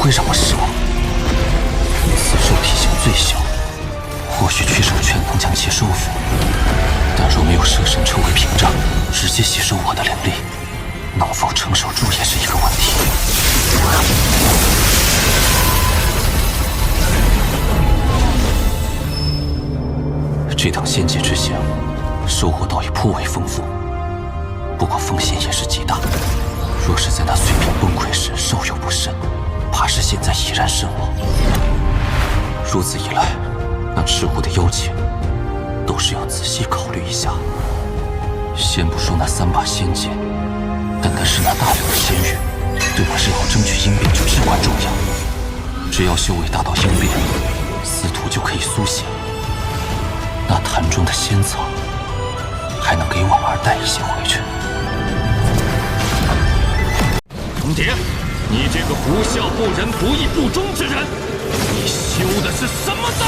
会让我失望。此兽体型最小，或许取手拳能将其收服，但若没有蛇神抽为屏障，直接吸收我的灵力，能否承受住也是一个问题。这趟仙界之行，收获倒也颇为丰富，不过风险也是极大。若是在那碎片崩溃时稍有不慎，怕是现在已然身亡。如此一来，那赤狐的邀请，都是要仔细考虑一下。先不说那3把仙剑，单单是那大量的仙玉，对我日后争取鹰变就至关重要。只要修为达到鹰变，司徒就可以苏醒。那坛中的仙草，还能给婉儿带一些回去。重蝶，你这个不孝不仁不义不忠之人，你修的是什么道？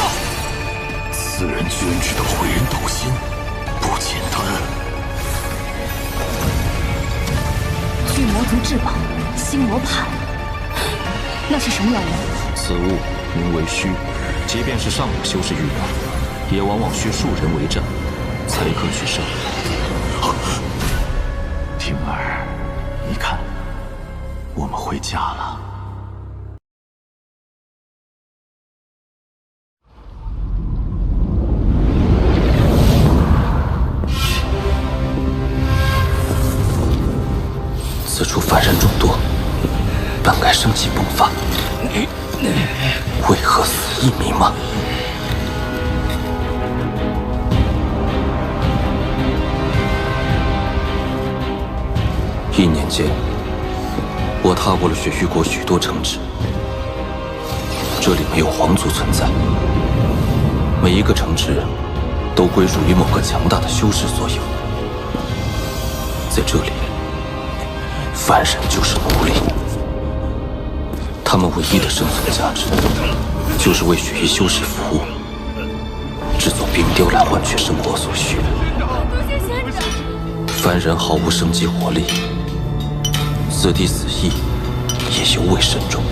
此人居然知道毁人道心，不简单。巨魔族至宝星魔盘，那是什么妖物？此物名为虚，即便是上古修士遇到，也往往需数人为战，才可取胜。婷儿，你看，我们回家了。此处凡人众多，本该生气迸发，为何死意弥漫？1年间，我踏过了雪域国许多城池，这里没有皇族存在，每一个城池都归属于某个强大的修士所有。在这里，凡人就是奴隶，他们唯一的生存价值，就是为雪域修士服务，制作冰雕来换取生活所需。凡人毫无生机活力，此地死意也尤为深重。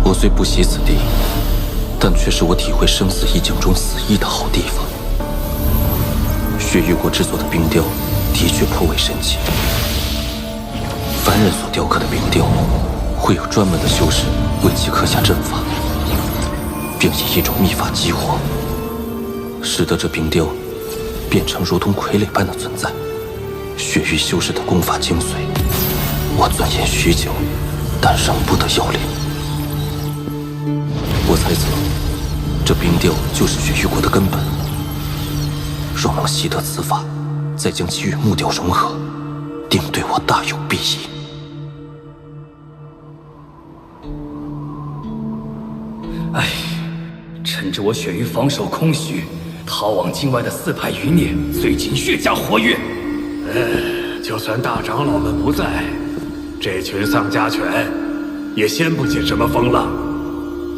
我虽不习此地，但却是我体会生死意境中死意的好地方。雪域国制作的冰雕的确颇为神奇。凡人所雕刻的冰雕，会有专门的修士为其刻下阵法，并以一种秘法激活，使得这冰雕变成如同傀儡般的存在。雪域修士的功法精髓，我钻研许久，但仍不得要领。我猜测，这冰雕就是雪域国的根本。若能习得此法，再将其与木雕融合，定对我大有裨益。唉，趁着我雪域防守空虚，逃往境外的4派余孽最近越加活跃。就算大长老们不在，这群丧家犬也掀不起什么风浪。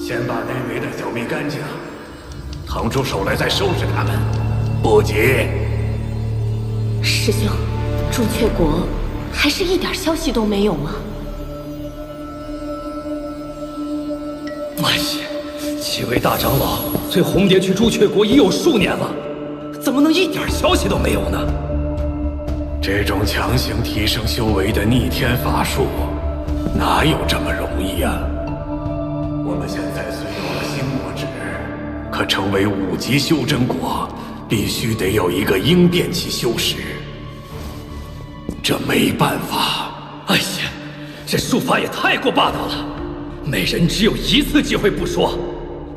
先把内围的剿灭干净，腾出手来再收拾他们，不急。师兄，朱雀国还是一点消息都没有吗？哎呀，7位大长老随红蝶去朱雀国已有数年了，怎么能一点消息都没有呢？这种强行提升修为的逆天法术，哪有这么容易呀？我们现在虽有了星魔旨，可成为5级修真国，必须得有一个鹰变期修士。这没办法。哎呀，这术法也太过霸道了！每人只有1次机会不说，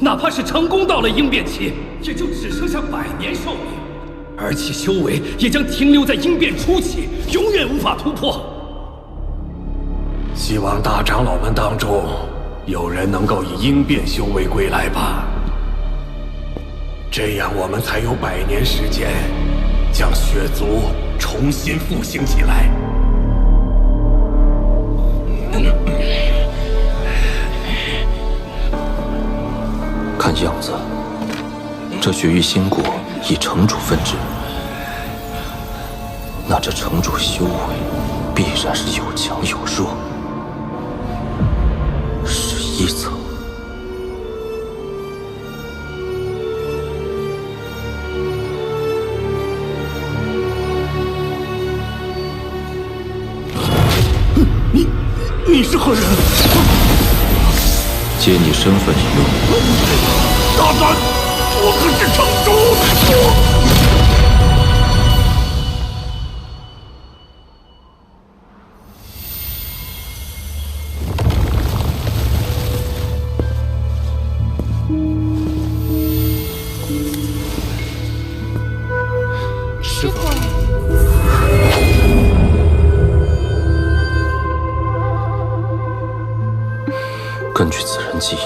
哪怕是成功到了鹰变期，也就只剩下100年寿命。而其修为也将停留在鹰变初期，永远无法突破。希望大长老们当中有人能够以鹰变修为归来吧，这样我们才有100年时间将血族重新复兴起来。看样子，这雪域新国以城主分治，那这城主修为必然是有强有弱。一层。你是何人？借你身份一用。大胆！我可是城主！师傅，根据此人记忆，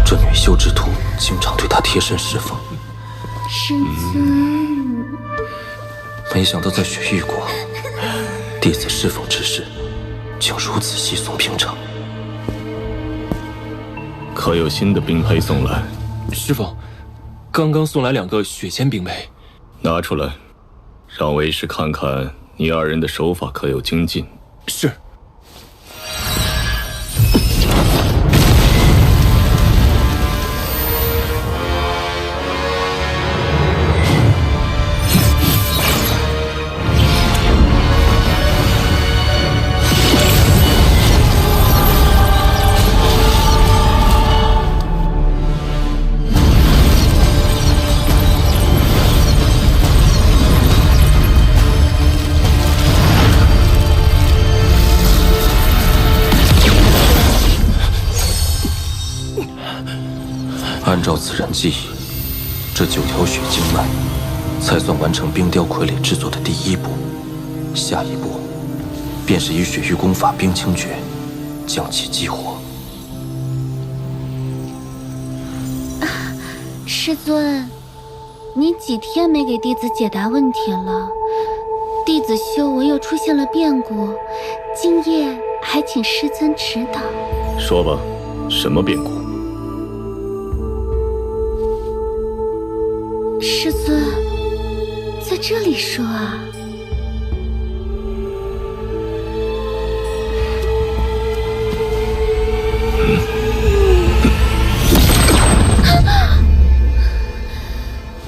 这女修之徒经常对他贴身侍奉。师尊，没想到在雪域国，弟子侍奉之事竟如此稀松平常。可有新的兵胚送来？师傅，刚刚送来2个血仙兵胚，拿出来，让为师看看你2人的手法可有精进。是。按照此人记忆，这9条血经脉才算完成冰雕傀儡制作的第1步。下一步，便是以雪域功法冰清诀将其激活。师尊，你几天没给弟子解答问题了？弟子修为又出现了变故，今夜还请师尊指导。说吧，什么变故？师尊，在这里说啊。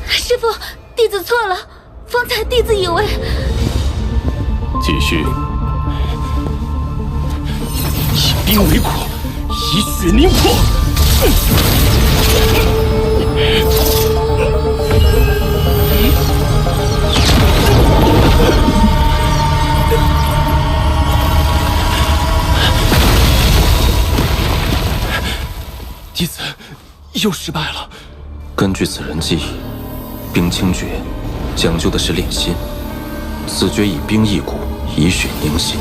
师父，弟子错了，方才弟子以为……继续。以冰为苦，以血凝魄。弟子又失败了。根据此人记忆，冰清诀讲究的是炼心，此诀以冰易骨，以血凝心，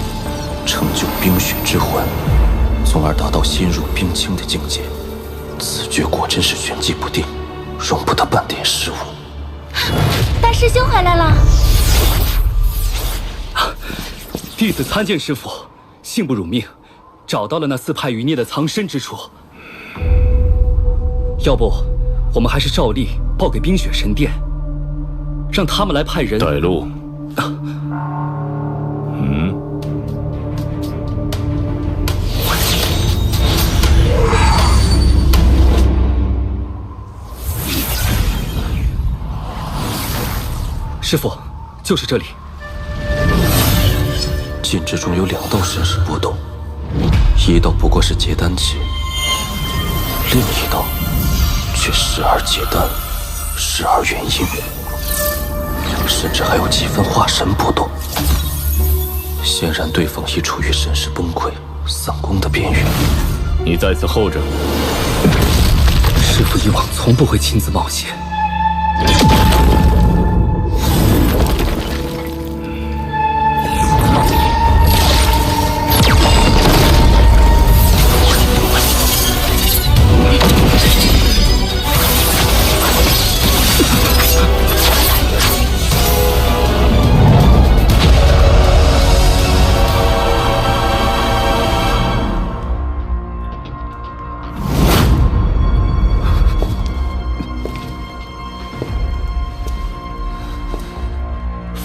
成就冰雪之魂，从而达到心入冰清的境界。此诀果真是玄机不定，容不得半点失误。大师兄回来了。弟子参见师父，幸不辱命，找到了那4派余孽的藏身之处。要不，我们还是照例报给冰雪神殿，让他们来派人带路。师父，就是这里。禁制中有2道神识波动，一道不过是结丹期，另一道却时而结丹，时而元婴，甚至还有几分化神波动。显然，对方已处于神识崩溃、丧功的边缘。你在此候着。师父以往从不会亲自冒险。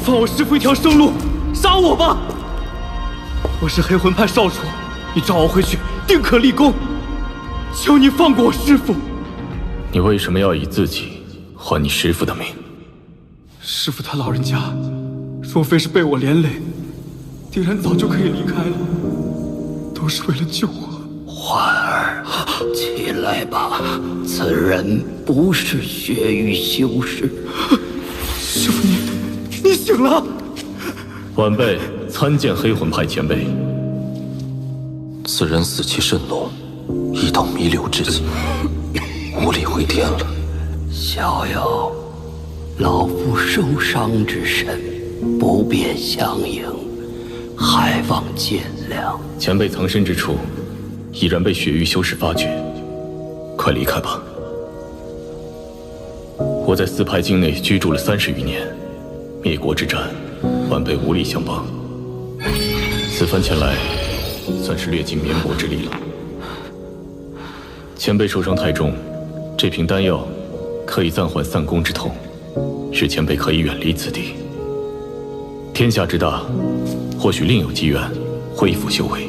放我师父一条生路，杀我吧！我是黑魂派少主，你召我回去，定可立功。求你放过我师父！你为什么要以自己换你师父的命？师父他老人家，若非是被我连累，定然早就可以离开了。都是为了救我。焕儿，起来吧，此人不是血域修士。师父你醒了！晚辈参见黑魂派前辈。此人死气甚浓，已到弥留之际，无力回天了。逍遥，老夫受伤之身，不便相迎，还望见谅。前辈藏身之处，已然被血域修士发觉，快离开吧。我在四派境内居住了30余年，灭国之战，晚辈无力相帮。此番前来，算是略尽绵薄之力了。前辈受伤太重，这瓶丹药可以暂缓散功之痛，使前辈可以远离此地。天下之大，或许另有机缘恢复修为。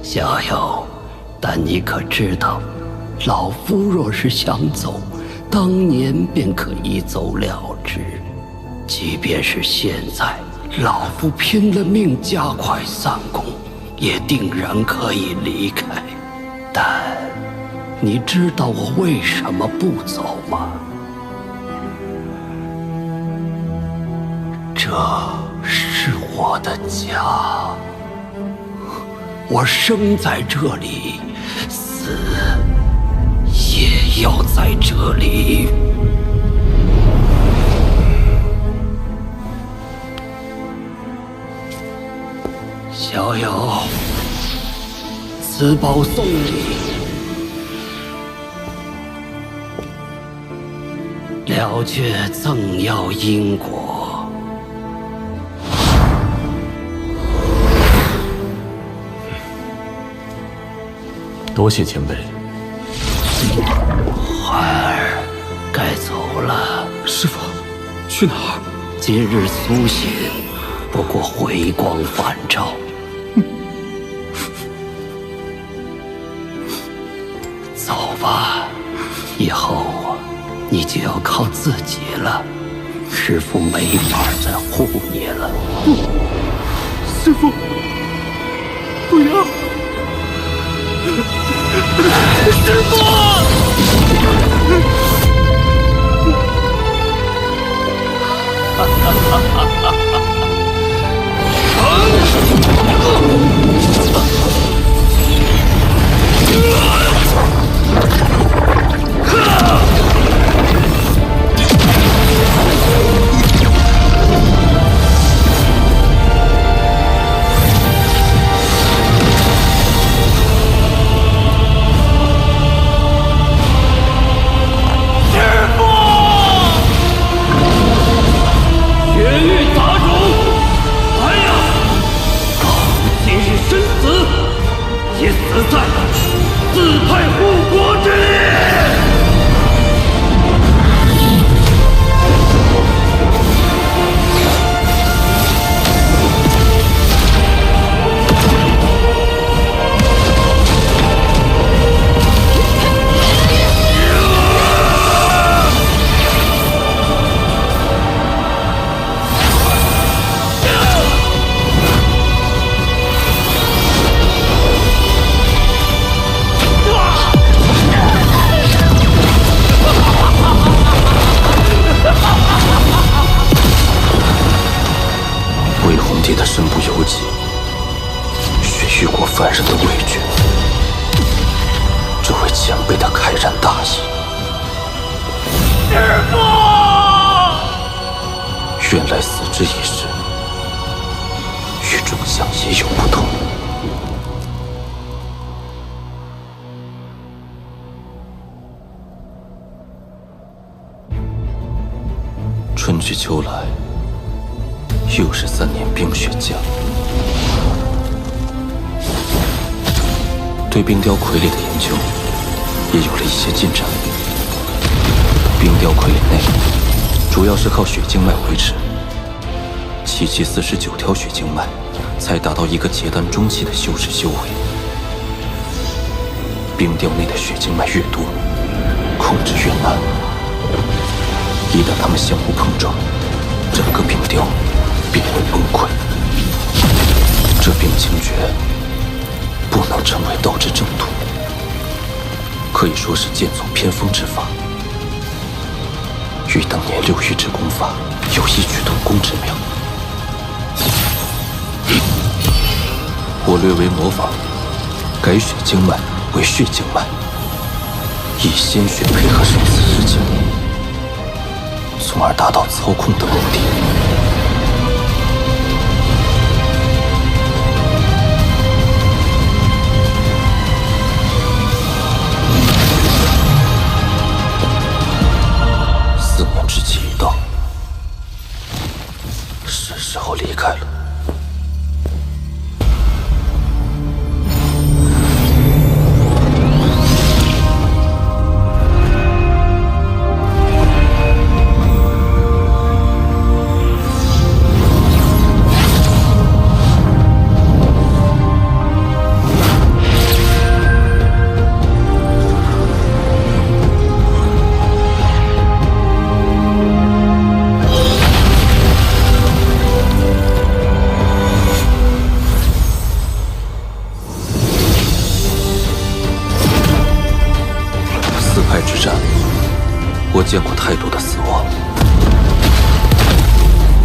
逍遥，但你可知道，老夫若是想走，当年便可一走了之。即便是现在，老夫拼了命加快散功，也定然可以离开。但你知道我为什么不走吗？这是我的家，我生在这里，死也要在这里。逍遥，此宝送你，了却赠药因果。多谢前辈。焕儿，该走了。师父，去哪儿？今日苏醒，不过回光返照。走吧，以后你就要靠自己了。师父没法再护你了。不，师父，不要！师父！凡人的畏惧，这位前辈的开然大义。师父！原来死之一事，与众相也有不同。春去秋来，又是3年冰雪降。对冰雕傀儡的研究也有了一些进展。冰雕傀儡内主要是靠血经脉维持，齐49条血经脉才达到一个结丹中期的修士修为。冰雕内的血经脉越多，控制越难。一旦它们相互碰撞，整个冰雕便会崩溃。这冰清诀不能称为道之正途，可以说是剑走偏锋之法，与当年六玉之功法有异曲同工之妙。我略为模仿，改血经脉为血经脉，以鲜血配合生死之境，从而达到操控的目的。4年之期已到，是时候离开了。之战，我见过太多的死亡，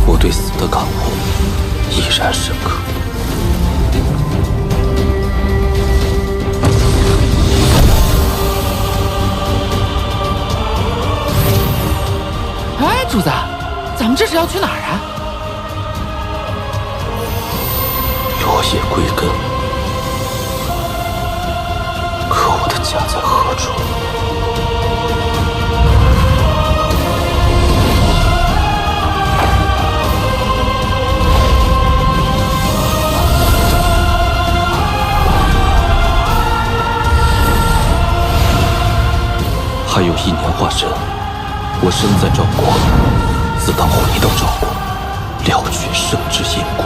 我对死的感悟依然深刻。哎，主子，咱们这是要去哪儿啊？落叶归根，可我的家在何处？还有1年化身，我身在赵国，自当回到赵国，了却生之因果。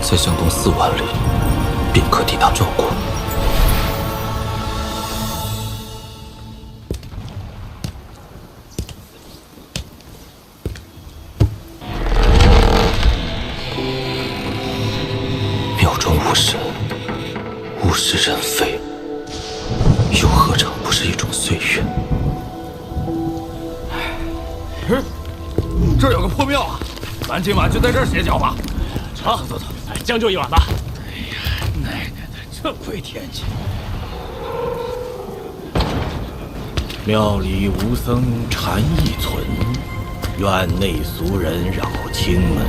再向东4万里，便可抵达赵国。庙中无神，物是人非，又何尝不是一种岁月？这儿有个破庙啊，咱今晚就在这儿歇脚吧。好，走，将就一晚吧。奶奶的，这鬼天气！庙里无僧禅意存，院内俗人扰清门。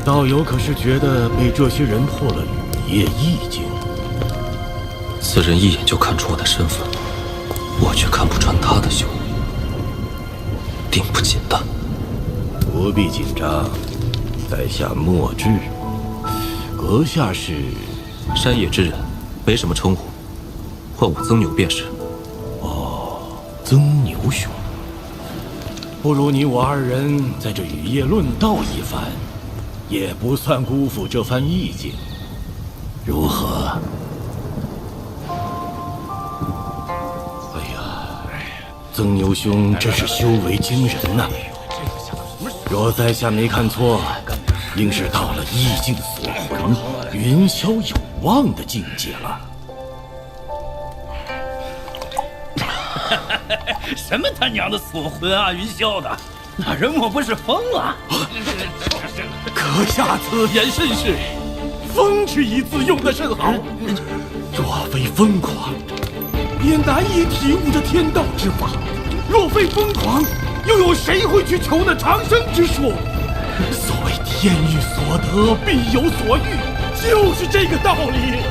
道友可是觉得被这些人破了雨夜意境？此人一眼就看出我的身份，我却看不穿他的修为，定不简单。不必紧张，在下墨志，阁下是山野之人，没什么称呼，唤我曾牛便是。曾牛兄，不如你我2人在这雨夜论道一番，也不算辜负这番意境，如何？哎呀，曾牛兄真是修为惊人呐！若在下没看错，应是到了意境锁魂、云霄有望的境界了。什么他娘的锁魂啊，云霄的，那人莫不是疯了？阁下此言甚是，疯之一字用得甚好。若非疯狂，也难以体悟这天道之法；若非疯狂，又有谁会去求那长生之术？所谓天欲所得，必有所欲，就是这个道理。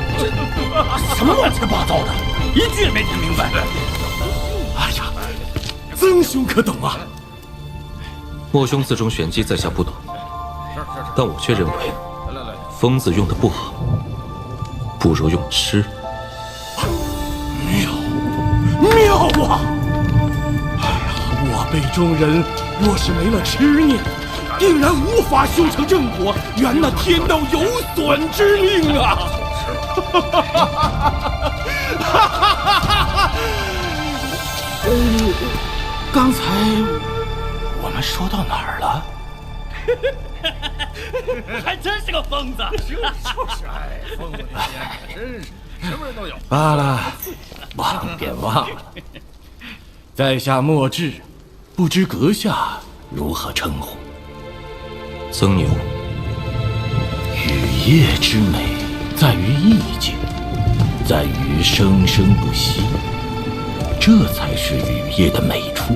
什么乱七八糟的，一句也没听明白。哎呀，曾兄可懂啊？莫兄自中玄机，在下不懂，但我却认为，疯子用的不好，不如用吃。妙啊！哎呀，我辈中人若是没了痴念，定然无法修成正果，圆那天道有损之令啊！刚才我们说到哪儿了？还真是个疯子！就是哎，疯子真是什么人都有。罢了，忘便忘了。在下莫志，不知阁下如何称呼？曾牛。雨夜之美，在于意境，在于生生不息，这才是雨夜的美处，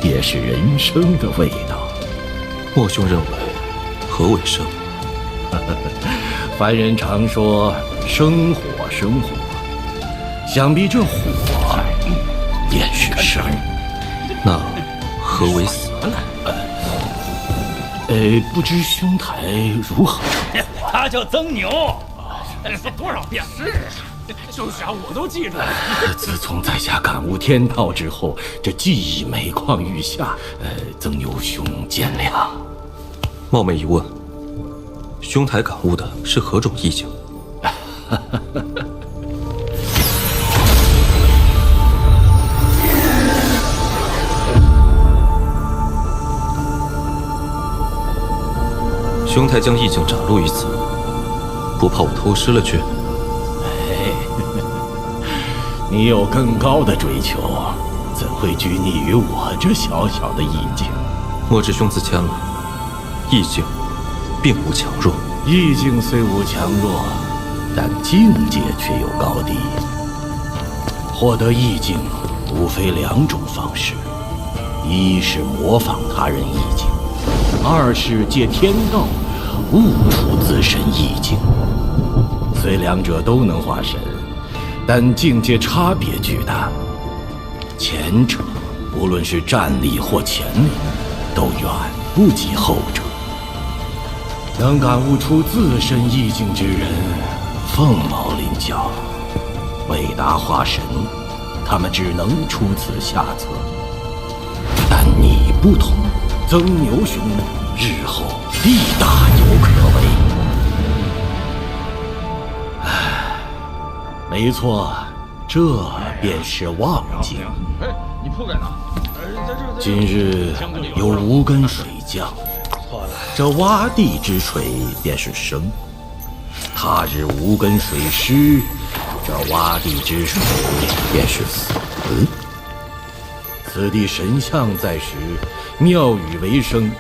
也是人生的味道。莫兄认为何为生？凡人常说生火，生火，想必这火便是生。那何为死？不知兄台如何称呼？他叫曾牛，说多少遍是？就是啊，我都记住了。自从在下感悟天道之后，这记忆每况愈下。曾牛兄见谅。冒昧一问，兄台感悟的是何种意境？兄台将意境展露于此，不怕我偷师了去？你有更高的追求，怎会拘泥于我这小小的意境？莫知兄自谦了，意境并无强弱。意境虽无强弱，但境界却有高低。获得意境无非两种方式：一是模仿他人意境，二是借天道悟出自身意境。虽两者都能化神，但境界差别巨大。前者无论是战力或潜力，都远不及后者。能感悟出自身意境之人，凤毛麟角。为达化神，他们只能出此下策。但你不同，曾牛兄日后必大有可为。没错，这便是望境。你铺盖哪？今日有无根水降，这洼地之水便是生；他日无根水湿，这洼地之水便是死。此地神像在时，庙宇为生；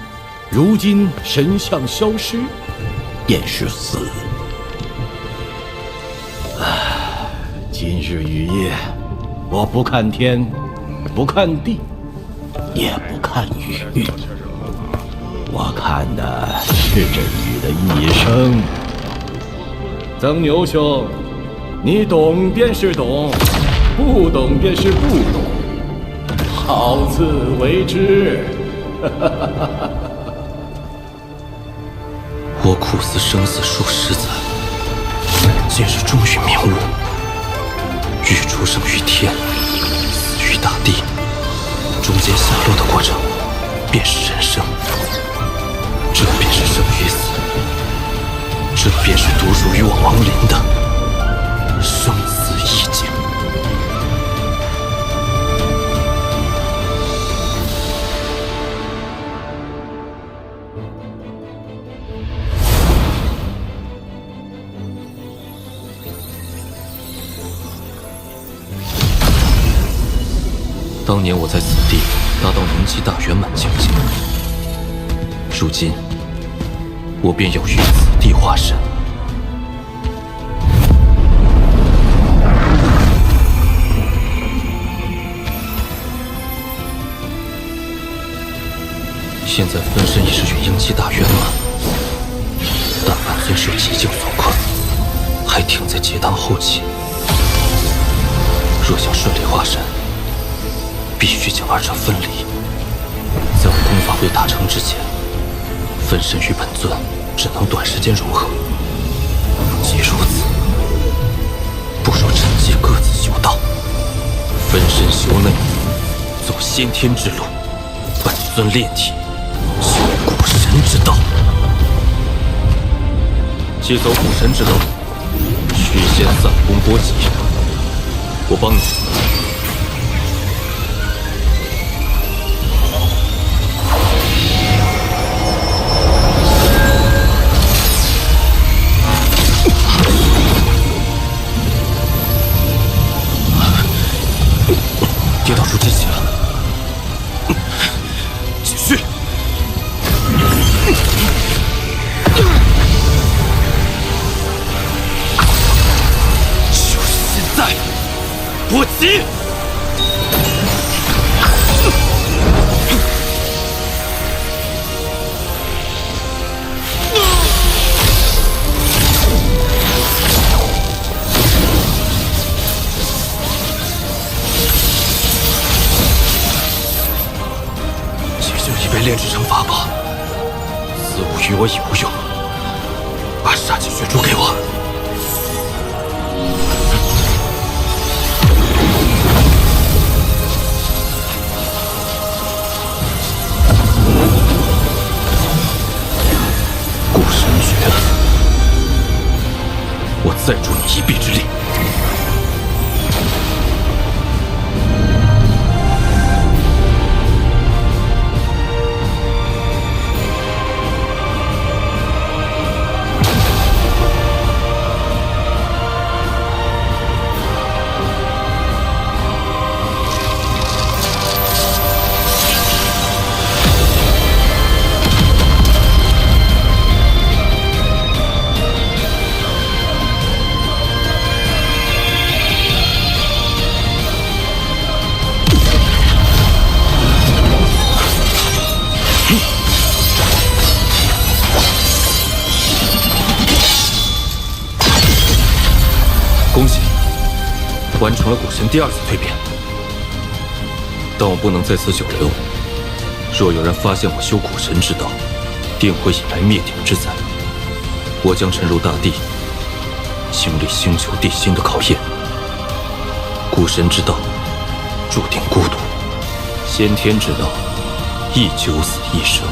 如今神像消失，便是死。今日雨夜，我不看天，不看地，也不看雨，我看的是这雨的一生。曾牛兄，你懂便是懂，不懂便是不懂，好自为之。我苦思生死数十载，今日终于明悟。欲出生于天，死于大地，中间下落的过程便是人生。这便是生与死，这便是独属于我亡灵的生死意境。当年我在此地达到灵气大圆满境界，如今我便要于此地化身。现在分身已是元婴期大圆满，但万尊受极境所困，还停在结丹后期。若想顺利化身，必须将二者分离，在我功法会大成之前，分身与本尊只能短时间融合。既如此，不如趁机各自修道，分身修内，走先天之路；本尊炼体，修古神之道。既走古神之道，须先散功波及。我帮你。跌倒出机器了，继续。就是现在，波及！被炼制成法宝，似乎与我已无用。把杀气血珠给我。古神诀，我再助你一臂之力。恭喜，完成了古神第2次蜕变。但我不能在此久留，若有人发现我修古神之道，定会引来灭顶之灾。我将沉入大地，经历星球地心的考验。古神之道注定孤独，先天之道亦九死一生。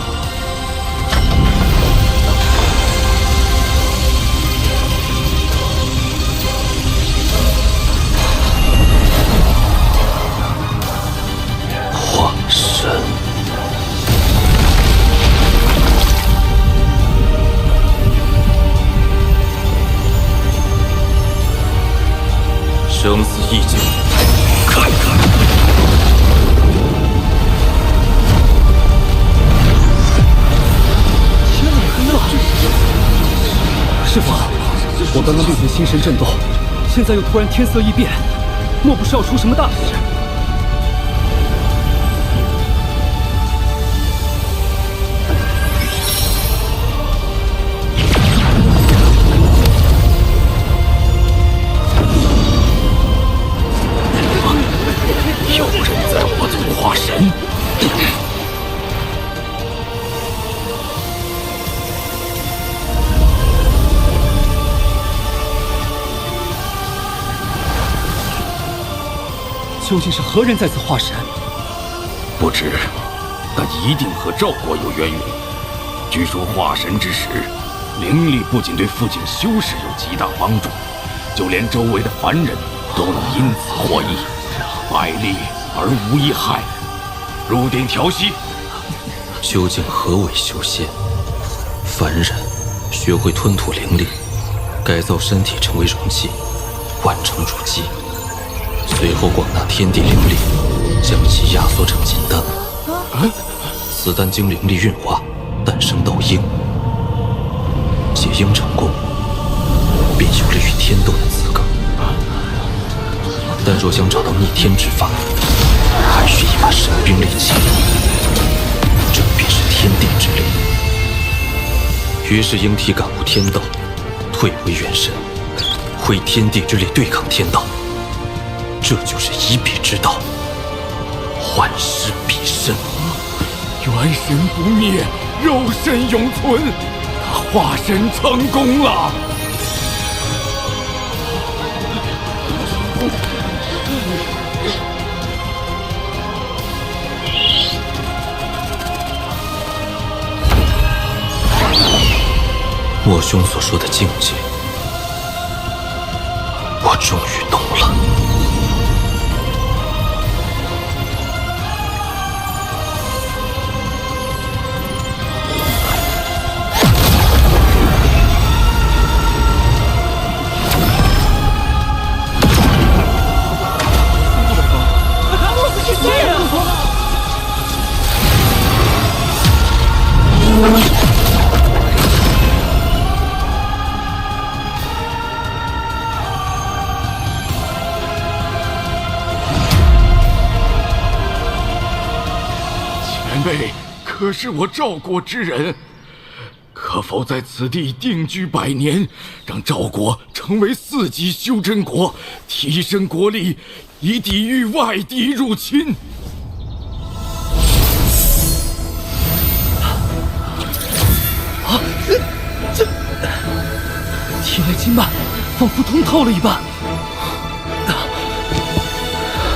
化神。生死一境，看看。师父，我刚刚力觉心神震动，现在又突然天色异变，莫不是要出什么大事？有人在我族化神。究竟是何人在此化神？不知，但一定和赵国有渊源。据说化神之时，灵力不仅对父亲修士有极大帮助，就连周围的凡人都能因此获益，百利而无一害。入定调息。究竟何为修仙？凡人学会吞吐灵力，改造身体成为容器，完成筑基。随后广纳天地灵力，将其压缩成金丹。此丹经灵力运化，诞生道婴。结婴成功，便有了与天斗的资格。但若想找到逆天之法，还需一把神兵利器，这便是天地之力。于是婴体感悟天道，退回元神，挥天地之力对抗天道。这就是以彼之道，幻师彼身。元神不灭，肉身永存。他化身成功了。我兄所说的境界，我终于懂了。前辈可是我赵国之人，可否在此地定居100年，让赵国成为4级修真国，提升国力，以抵御外敌入侵？体内经脉仿佛通透了一般。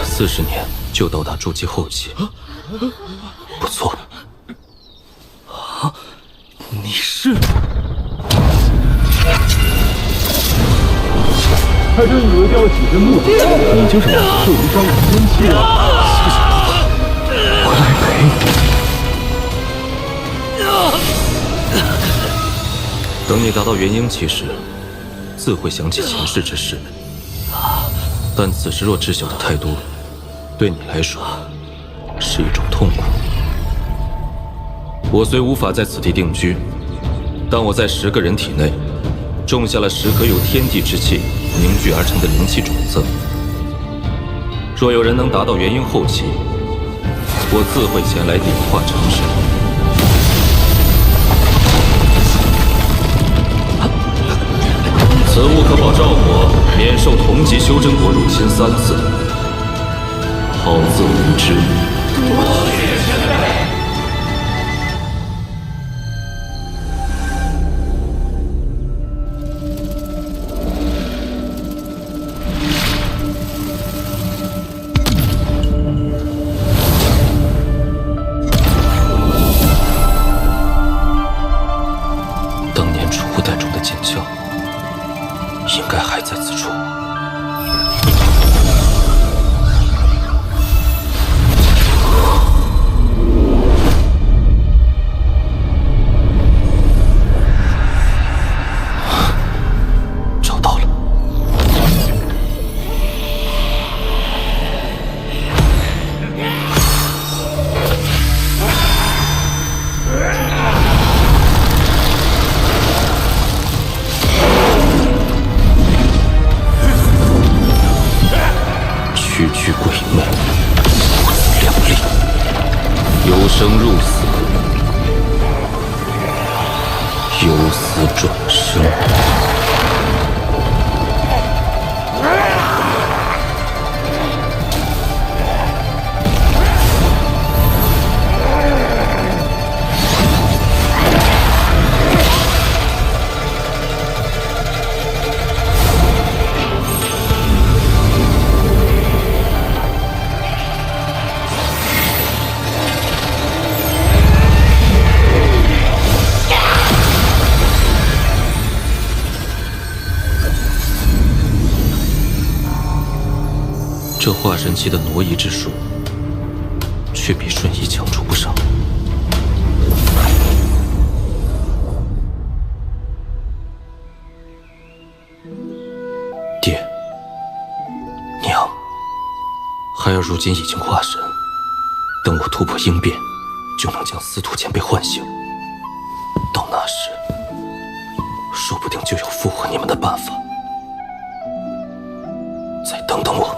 40年就到达筑基后期，不错。你是？他真以为雕起这木头，你就是我受伤的天气啊！我来陪你。等你达到元婴期时，自会想起前世之事。但此时若知晓的太多，对你来说是一种痛苦。我虽无法在此地定居，但我在10个人体内种下了10颗由天地之气凝聚而成的灵气种子。若有人能达到元婴后期，我自会前来点化成事。此物可保赵国免受同级修真国入侵3次。好自为之。多谢前辈。当年储物袋中的剑鞘，应该还在此处。找到了。区区鬼魅，不自量力，由生入死，由死转生。这化神期的挪移之术，却比瞬移强出不少。爹，娘，孩儿如今已经化神，等我突破应变，就能将司徒前辈唤醒。到那时，说不定就有复活你们的办法。再等等我。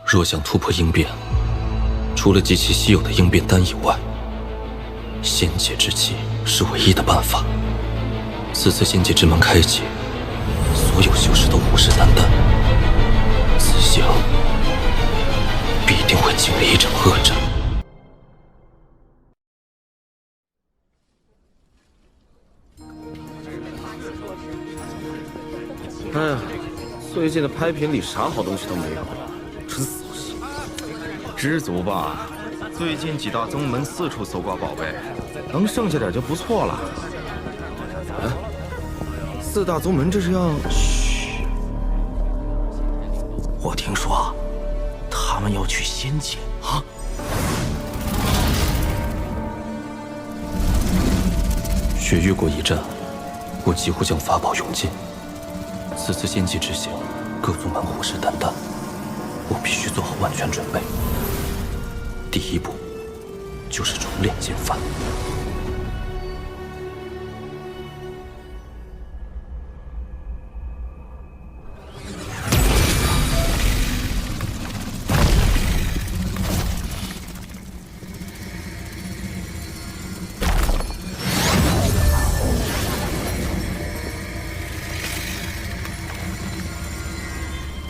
若想突破应变，除了极其稀有的应变丹以外，仙界之气是唯一的办法。此次仙界之门开启，所有修士都虎视眈眈，此行必定会经历一场恶战。哎呀，最近的拍品里啥好东西都没有，真扫兴。知足吧，最近几大宗门四处搜刮宝贝，能剩下点就不错了。哎，四大宗门这是要……嘘，我听说他们要去仙界啊！雪域国一战，我几乎将法宝用尽。此次仙界之行，各宗门虎视眈眈，我必须做好万全准备。第一步，就是重炼剑法。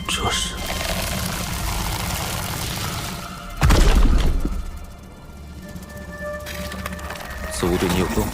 这是此物对你有用？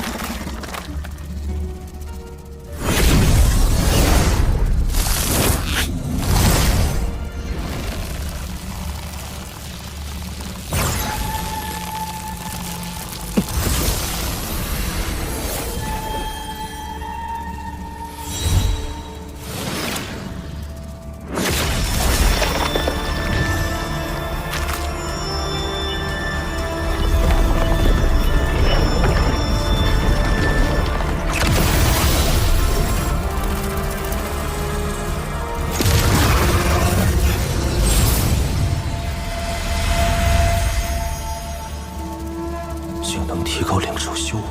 竟能提高灵兽修为。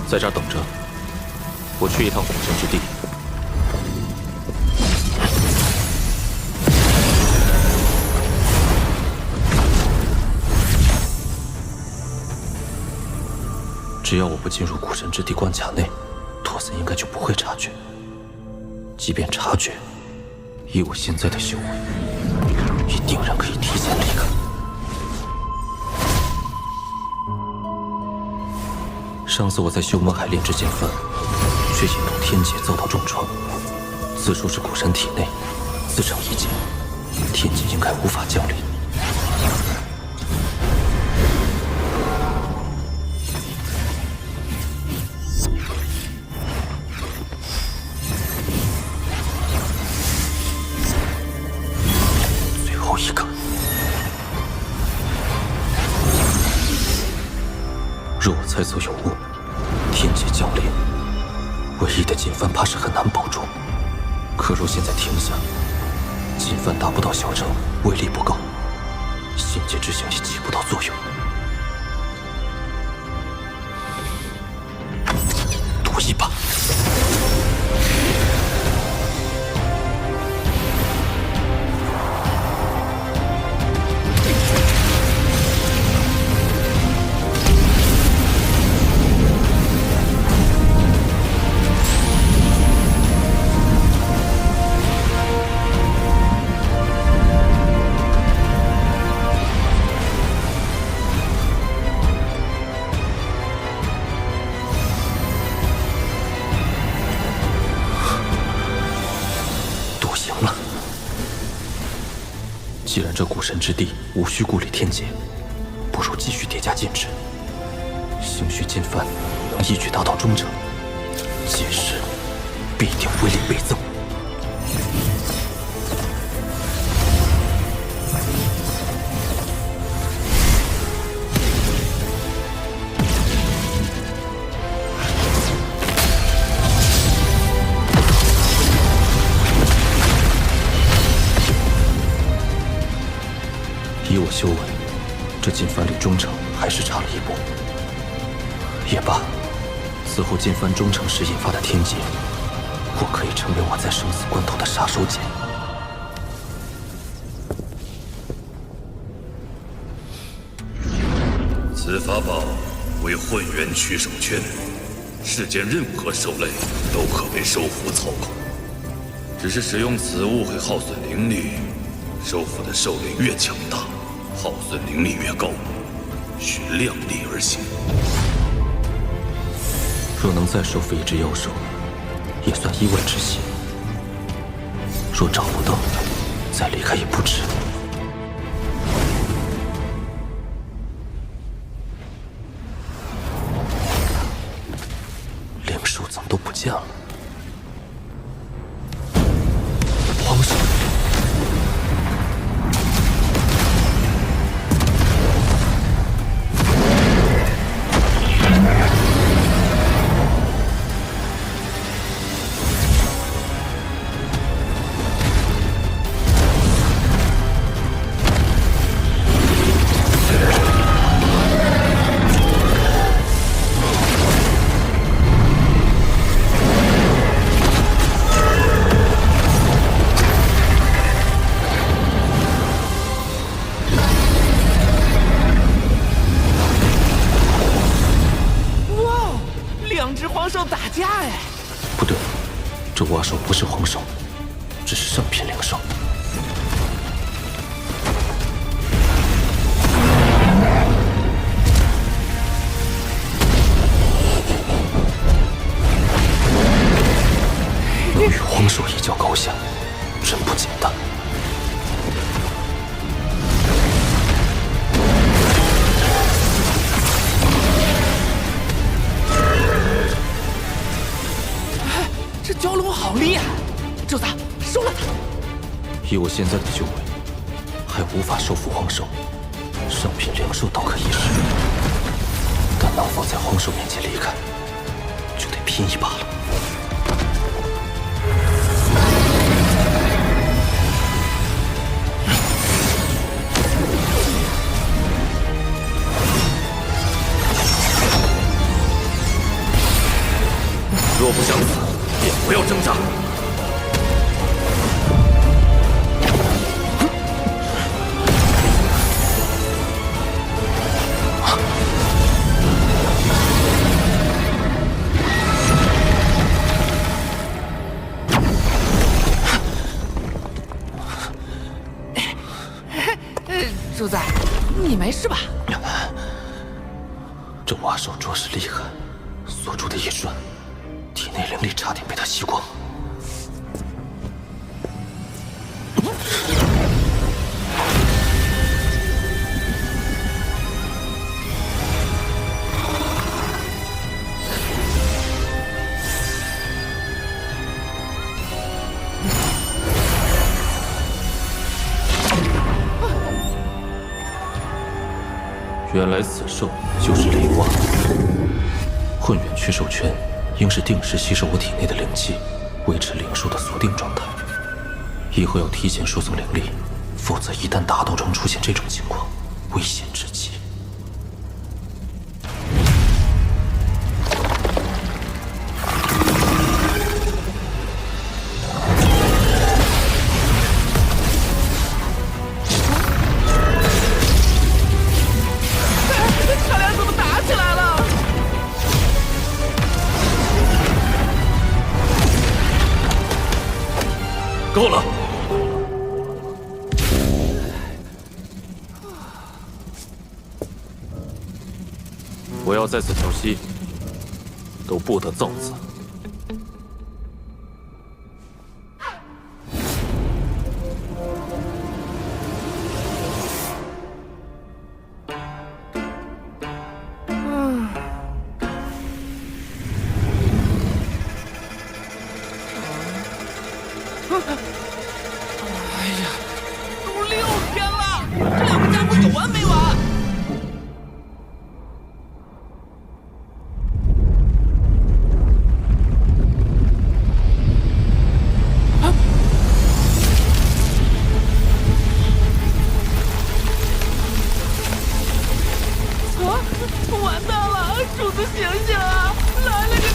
在这儿等着，我去一趟虎神之地。只要我不进入古神之地关卡内，托森应该就不会察觉。即便察觉，以我现在的修为，也定然可以提前离开。上次我在修门海炼制剑幡，却引动天劫遭到重创。此术是古神体内自成一劫，天劫应该无法降临。最后一个，若我猜测有误，天劫降临，唯一的剑幡怕是很难保住。可若现在停下，剑幡达不到小成，威力不够，仙界之行也起不到作用。赌一把。既然这古神之地无需顾虑天劫，不如继续叠加禁制。兴许剑幡能一举达到中程，届时必定威力倍增。以我修为，这剑幡离中程还是差了一步。也罢，此后进犯中城时引发的天劫，或可以成为我在生死关头的杀手锏。此法宝为混元取手圈，世间任何兽类都可为收服操控。只是使用此物会耗损灵力，收服的兽类越强大，耗损灵力越高，需量力而行。若能再收服一只妖兽，也算意外之喜。若找不到，再离开也不迟。灵兽怎么都不见了？皇上！不对，这蛙兽不是黄兽，只是上品灵兽。能与黄兽一较高下，真不简单。这蛟龙好厉害！主子，收了它。以我现在的修为，还无法收服荒兽，上品灵兽倒可一试，但能否在荒兽面前离开，就得拼一把了。若不想死，便不要挣扎。主子，你没事吧？这蛙兽着实厉害，锁住的一瞬，体内灵力差点被他吸光。原来此兽就是雷蛙。混元驱兽圈应是定时吸收我体内的灵气，维持灵兽的锁定状态。以后要提前输送灵力，否则一旦打斗中出现这种情况，危险至极。他俩怎么打起来了？够了！我要在此调息，都不得造次。哎呀，都6天了，这两个家伙有完没完？完蛋了！主子醒醒啊！来了个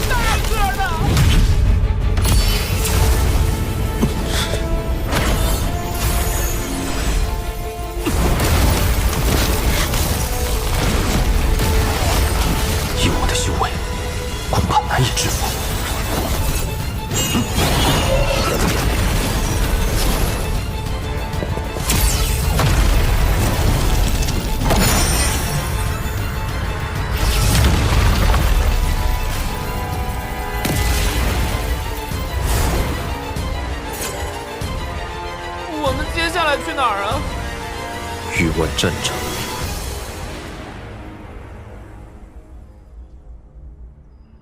我们接下来去哪儿啊？域外战场。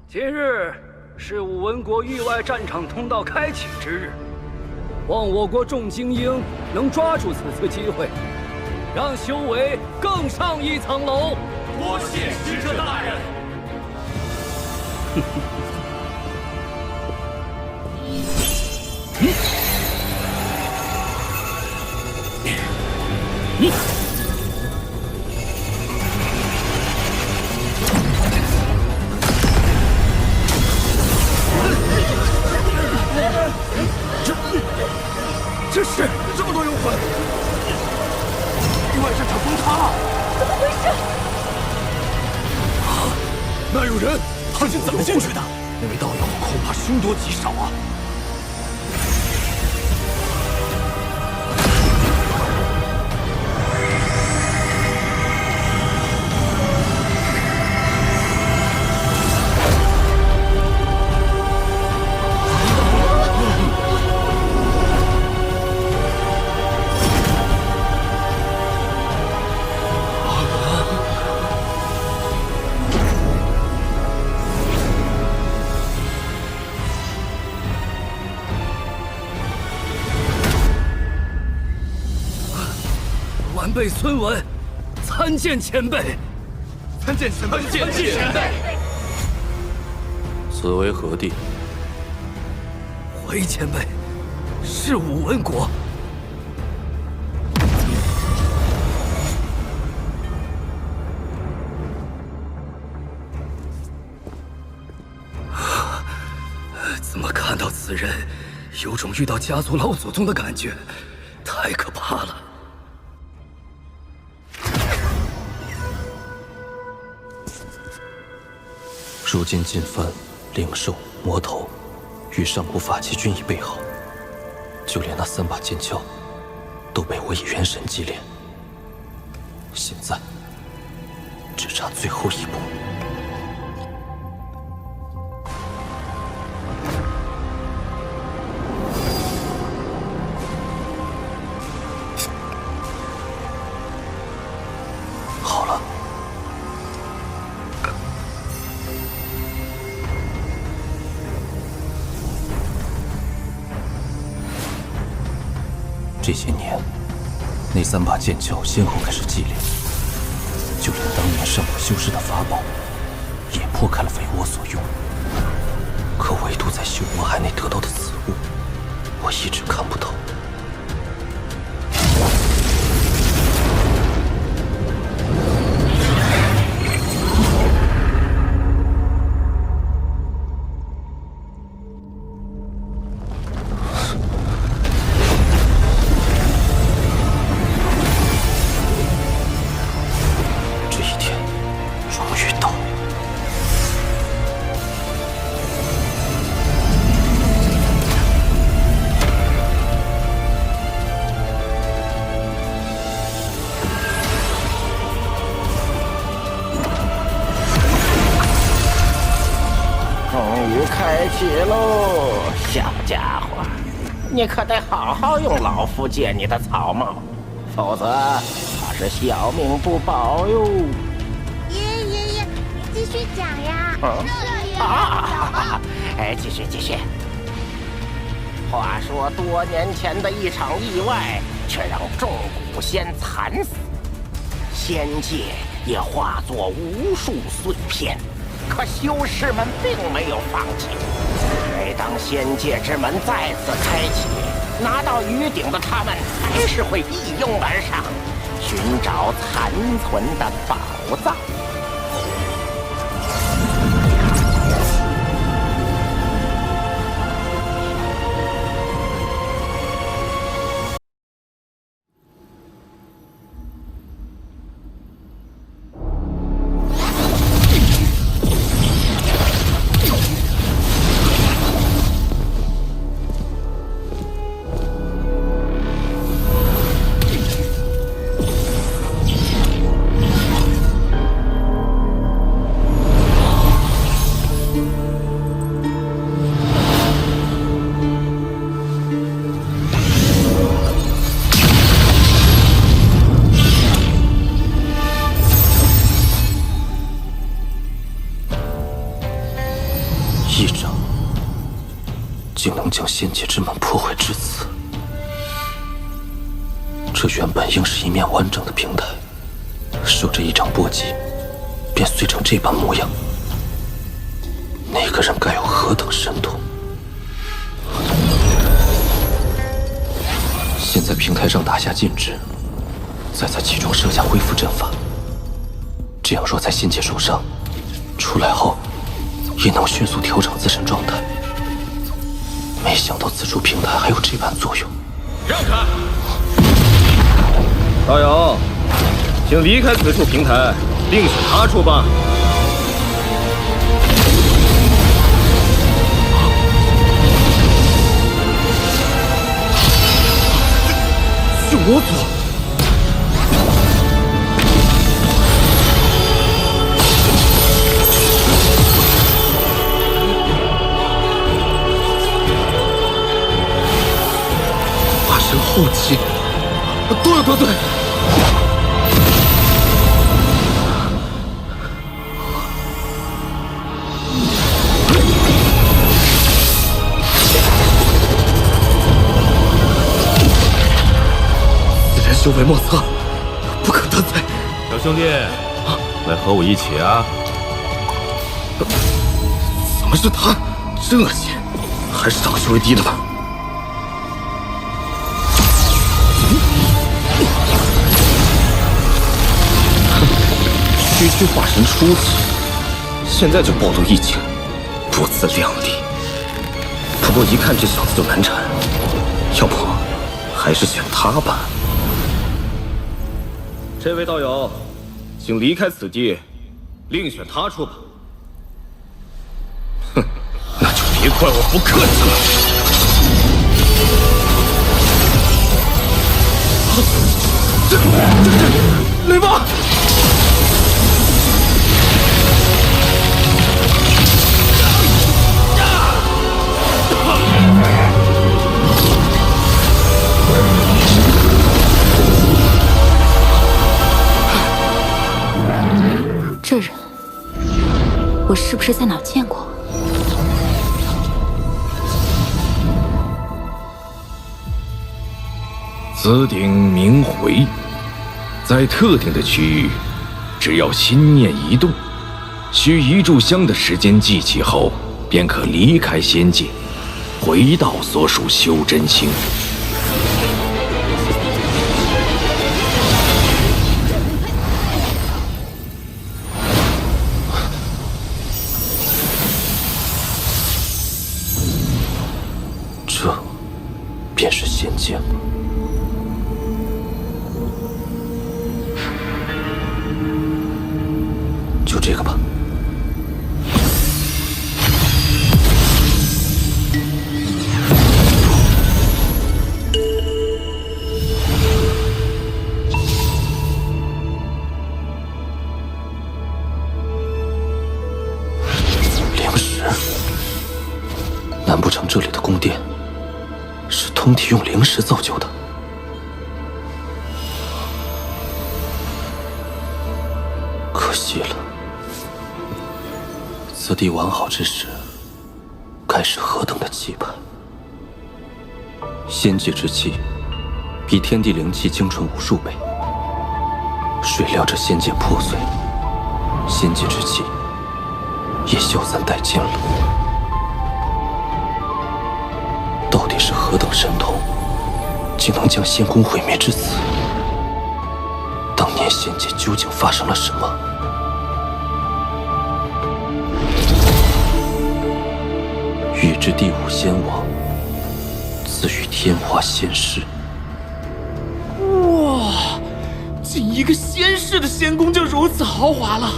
今日是武文国域外战场通道开启之日，望我国众精英能抓住此次机会，让修为更上一层楼。多谢使者大人。这是这么多幽魂，域外战场崩塌了，怎么回事？那有人，他是怎么进去的？那位道友恐怕凶多吉少啊！晚辈孙文，参见前辈。参见前辈。参见前辈。此为何地？回前辈，是武文国。怎么看到此人，有种遇到家族老祖宗的感觉，太可怕了。如今进藩、灵兽、魔头，与上古法器均已备好，就连那3把剑鞘，都被我以元神祭炼。现在，只差最后一步。好了。这些年，那3把剑鞘先后开始祭炼，就连当年上古修士的法宝，也破开了为我所用。可唯独在修魔海内得到的此物，我一直看不透。开启喽，小家伙，你可得好好用老夫借你的草帽，否则怕是小命不保哟。爷爷，继续讲呀。继续。话说多年前的一场意外，却让众古仙惨死，仙界也化作无数碎片。可修士们并没有放弃。每当仙界之门再次开启，拿到鱼鼎的他们还是会一拥而上，寻找残存的宝藏。将仙界之门破坏至此。这原本应是一面完整的平台，受这一掌波及，便碎成这般模样。那个人该有何等神通？现在平台上打下禁制，再在其中设下恢复阵法，这样若在仙界受伤，出来后也能迅速调整自身状态。没想到此处平台还有这般作用。让开！道友，请离开此处平台，另选他处吧。是我祖！化神后期，多有得罪。修为莫测，不可得罪。小兄弟，来和我一起啊！怎么是他？真恶心！还是找个修为低的吧。区区化神初期，现在就暴露异境，不自量力。不过一看这小子就难缠，要不还是选他吧。这位道友，请离开此地，另选他处吧。哼，那就别怪我不客气了。雷王！这人，我是不是在哪儿见过？此鼎名回，在特定的区域，只要心念一动，需一炷香的时间记起后，便可离开仙界，回到所属修真星。这便是仙界吗？就这个吧。灵石，难不成这里的宫殿是通体用灵石造就的？可惜了，此地完好之时，该是何等的气派！仙界之气，比天地灵气精纯无数倍。谁料这仙界破碎，仙界之气也消散殆尽了。到底是何等神通，竟能将仙宫毁灭至此？当年仙界究竟发生了什么？欲知第五仙王，自与天华仙师。哇，仅一个仙室的仙宫就如此豪华了，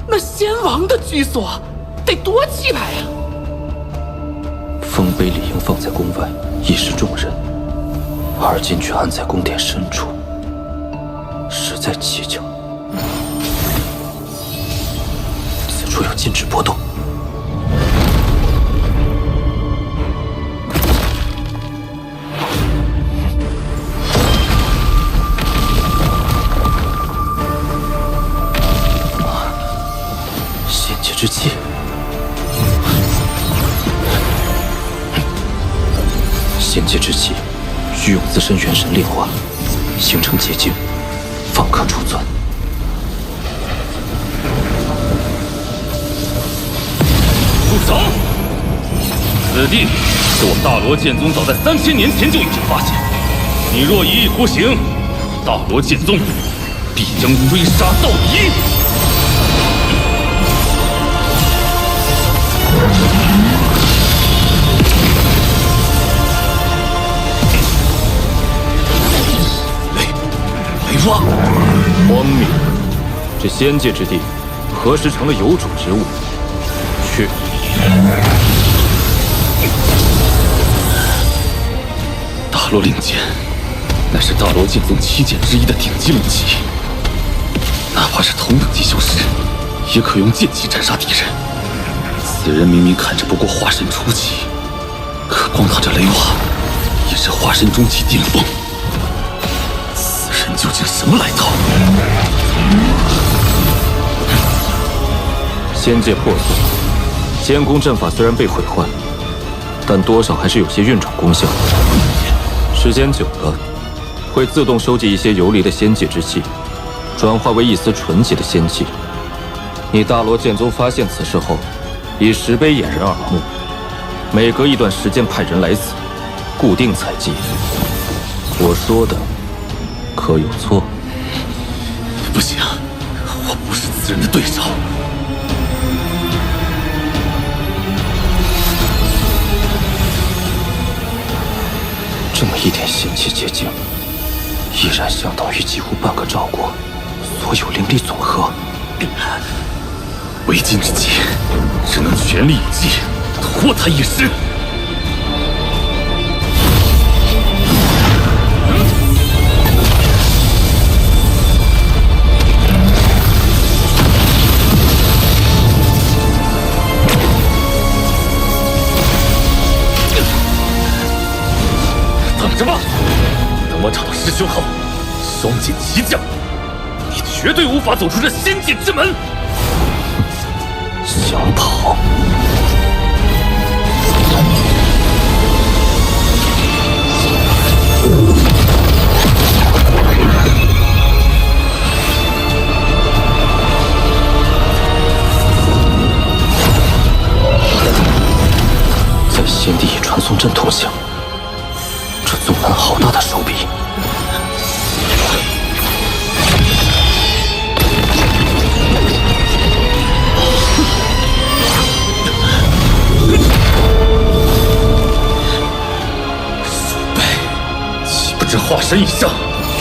那仙王的居所得多气派呀！丰碑理应放在宫外，以示众人，而今却安在宫殿深处，实在蹊跷。此处有禁止波动。仙界之气。仙界之气需用自身元神炼化，形成结晶，方可储存。住手！此地是我大罗剑宗早在3000年前就已经发现，你若一意孤行，大罗剑宗必将追杀到底。雷王，荒谬！这仙界之地，何时成了有主之物？去！大罗令剑，乃是大罗剑宗7剑之一的顶级武器，哪怕是同等级修士，也可用剑气斩杀敌人。此人明明看着不过化神初期，可光他这雷瓦，也是化神中期顶峰。此人究竟什么来头？仙界破碎，仙宫阵法虽然被毁坏，但多少还是有些运转功效。时间久了，会自动收集一些游离的仙界之气，转化为一丝纯洁的仙气。你大罗剑宗发现此事后，以石碑掩人耳目，每隔一段时间派人来此，固定采集。我说的可有错？不行，我不是此人的对手。这么一点仙气结晶，依然相当于几乎半个赵国所有灵力总和。为今之计，只能全力以继，拖他一时。等着吧，等我找到师兄后，双剑齐降，你绝对无法走出这仙界之门。想跑？在仙地以传送阵通行，这宗门好大的手笔！化神以上，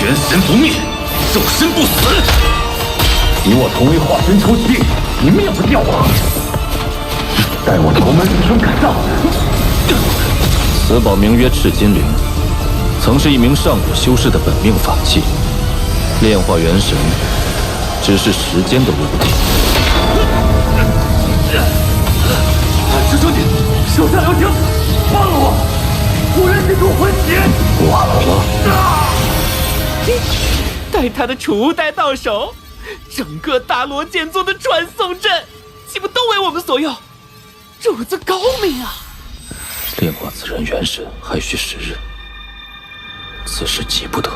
元神不灭，肉身不死。你我同为化神初期，你灭不掉我。待我同门一声赶到。此宝名曰赤金灵，曾是一名上古修士的本命法器，炼化元神只是时间的问题。师兄弟，手下留情，放了我！无人之中魂血，晚了。待他的储物袋到手，整个大罗剑宗的传送阵，岂不都为我们所用？主子高明啊！炼化此人元神还需时日，此事急不得。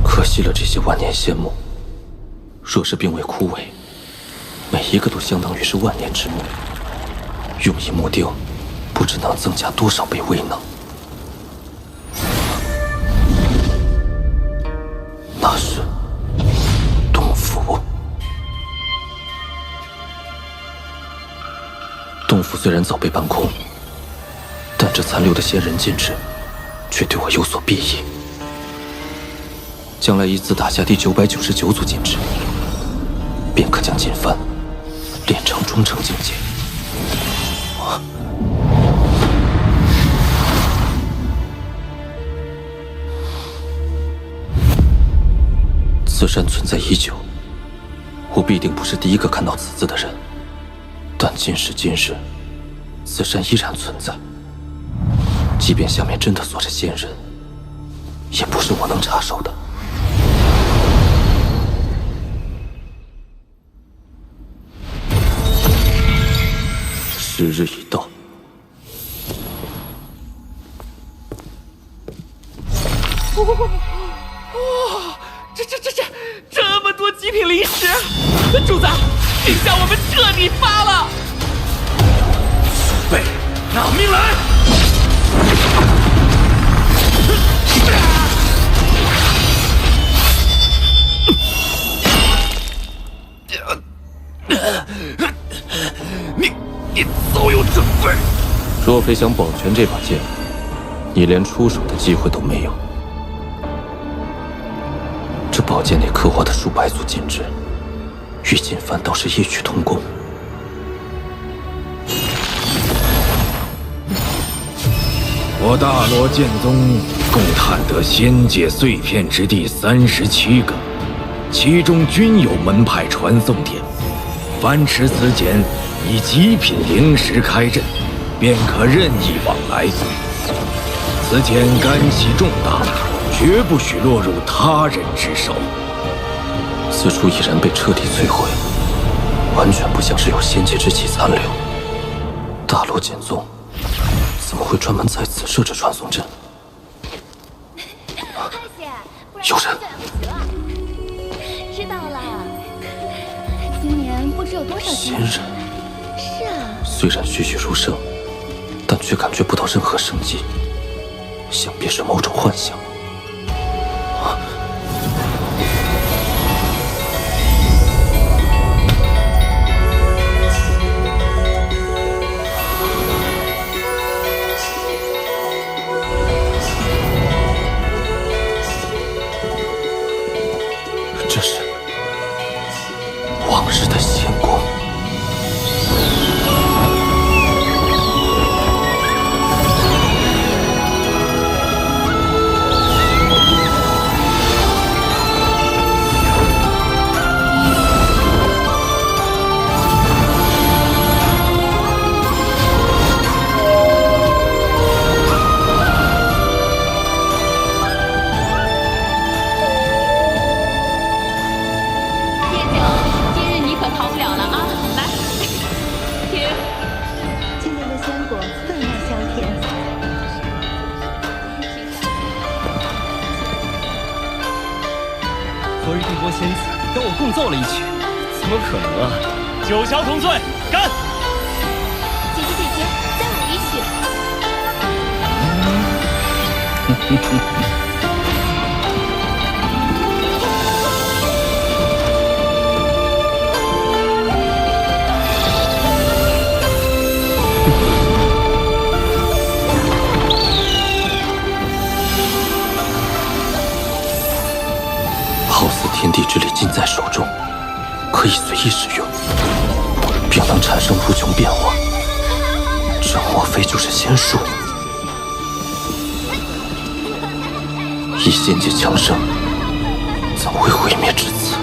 可惜了这些万年仙木，若是并未枯萎，每一个都相当于是万年之木，用以木雕，不知能增加多少倍威能。那是洞府。洞府虽然早被搬空，但这残留的仙人禁制，却对我有所裨益。将来一次打下第999组禁制，便可将锦幡炼成中成境界。此山存在已久，我必定不是第一个看到此字的人。但今时今日，此山依然存在。即便下面真的锁着仙人，也不是我能插手的。时日已到。哇！这么多极品灵石，主子，这下我们彻底发了！鼠辈，拿命来！你早有准备。若非想保全这把剑，你连出手的机会都没有。这宝剑内刻画的数百组禁制，与锦帆倒是异曲同工。我大罗剑宗共探得仙界碎片之地37个，其中均有门派传送点。凡持此剑，以极品灵石开阵，便可任意往来。此剑干系重大，绝不许落入他人之手。此处已然被彻底摧毁，完全不像是有仙界之气残留。大罗剑宗怎么会专门在此设置传送阵？有人！知道了。今年不知有多少仙人。是啊。虽然栩栩如生，但却感觉不到任何生机，想必是某种幻象。这是往日的仙光。昨日定国仙子跟我共奏了一曲，怎么可能啊！九霄同醉，干！姐姐，再舞一曲。好似天地之力尽在手中，可以随意使用，并能产生无穷变化。这莫非就是仙术？以仙界强盛，怎会毁灭至此？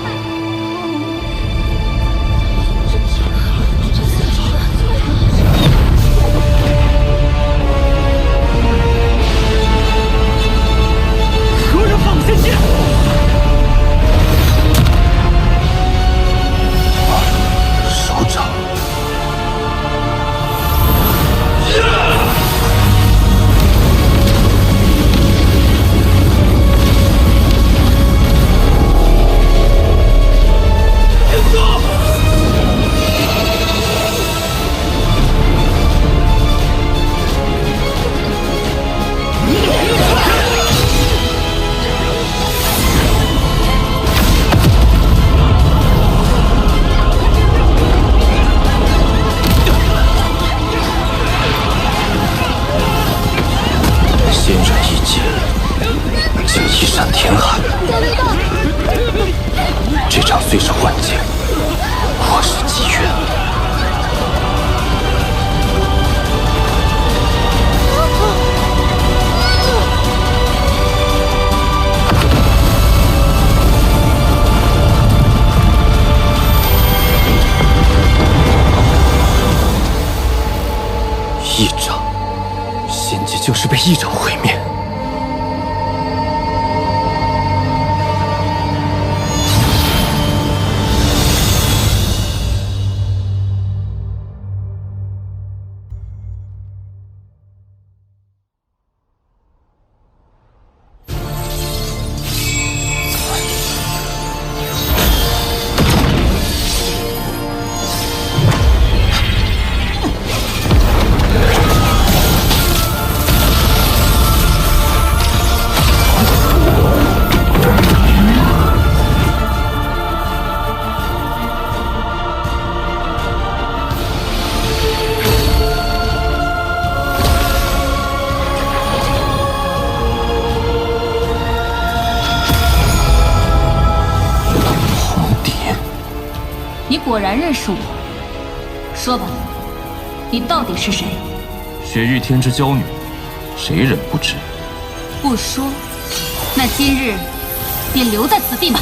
何人放仙剑？手掌。仙人一剑，竟一闪天海。这场虽是幻境，或是机缘。一掌，仙界竟是被一掌毁灭。果然认识我。说吧，你到底是谁？雪域天之娇女，谁人不知？不说，那今日便留在此地吧。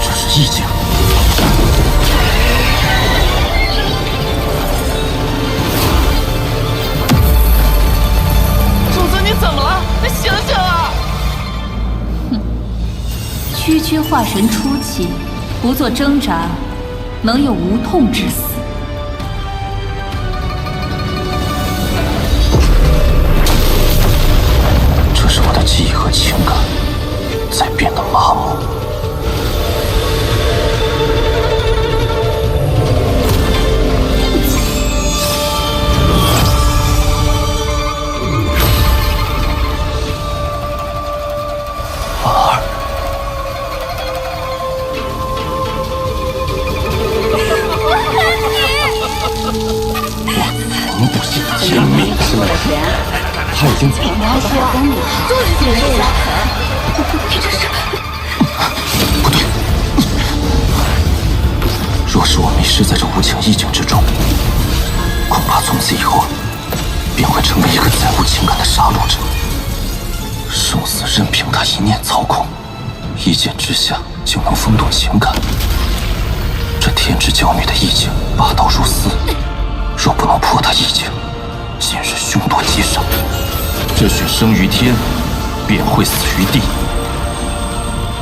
这是意境。主子，你怎么了？你醒醒啊！区区化神初期，不做挣扎，能有无痛之死？这是我的记忆和情感在变得麻木。从不信天命，他已经走了。还需要等你就是解释了。你这是不对。若是我迷失在这无情意境之中，恐怕从此以后便会成为一个再无情感的杀戮者。生死任凭他一念操控，一剑之下就能风动情感。这天之娇女的意境霸道如斯。若不能破他意境，今日凶多吉少。这雪生于天，便会死于地。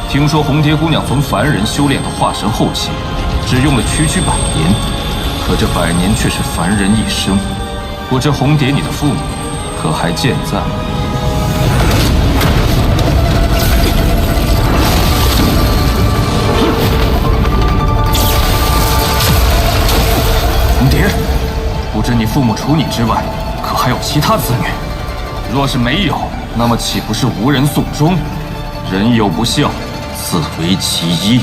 听说红蝶姑娘从凡人修炼到化神后期，只用了区区100年，可这100年却是凡人一生。不知红蝶你的父母可还健在？红蝶。不知你父母除你之外，可还有其他子女？若是没有，那么岂不是无人送终？人有不孝，自为其一。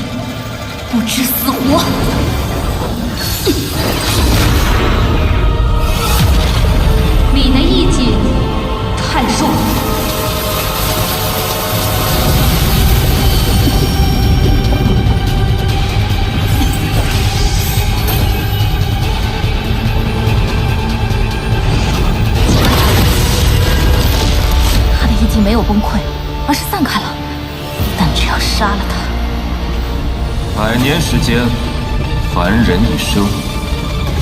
不知死活！你的意境太弱。已经没有崩溃，而是散开了。但只要杀了他，100年时间，凡人一生，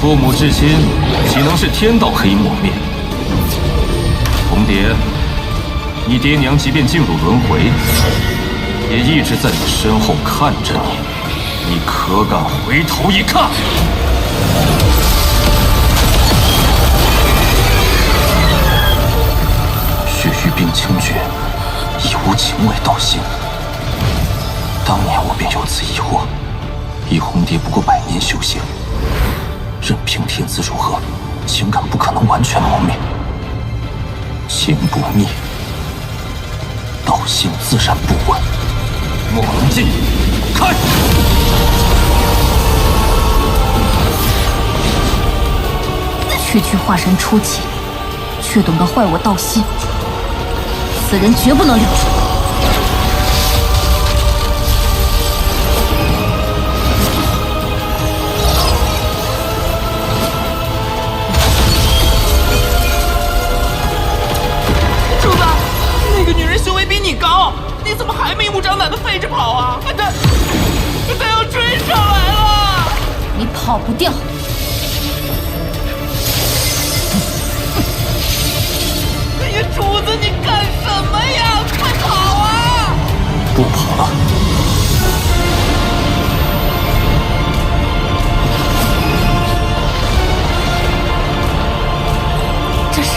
父母至亲岂能是天道可以抹灭？红蝶，你爹娘即便进入轮回，也一直在你身后看着你，你可敢回头一看？血域冰清诀，以无情为道心。当年我便有此疑惑，以红蝶不过100年修行，任凭天资如何，情感不可能完全磨灭。情不灭，道心自然不稳。莫龙镜，开！区区化神初期，却懂得坏我道心。此人绝不能留住。主子，那个女人修为比你高，你怎么还明目张胆的飞着跑啊？她要追上来了！你跑不掉。主子，你干什么呀？快跑啊！不跑了。这是。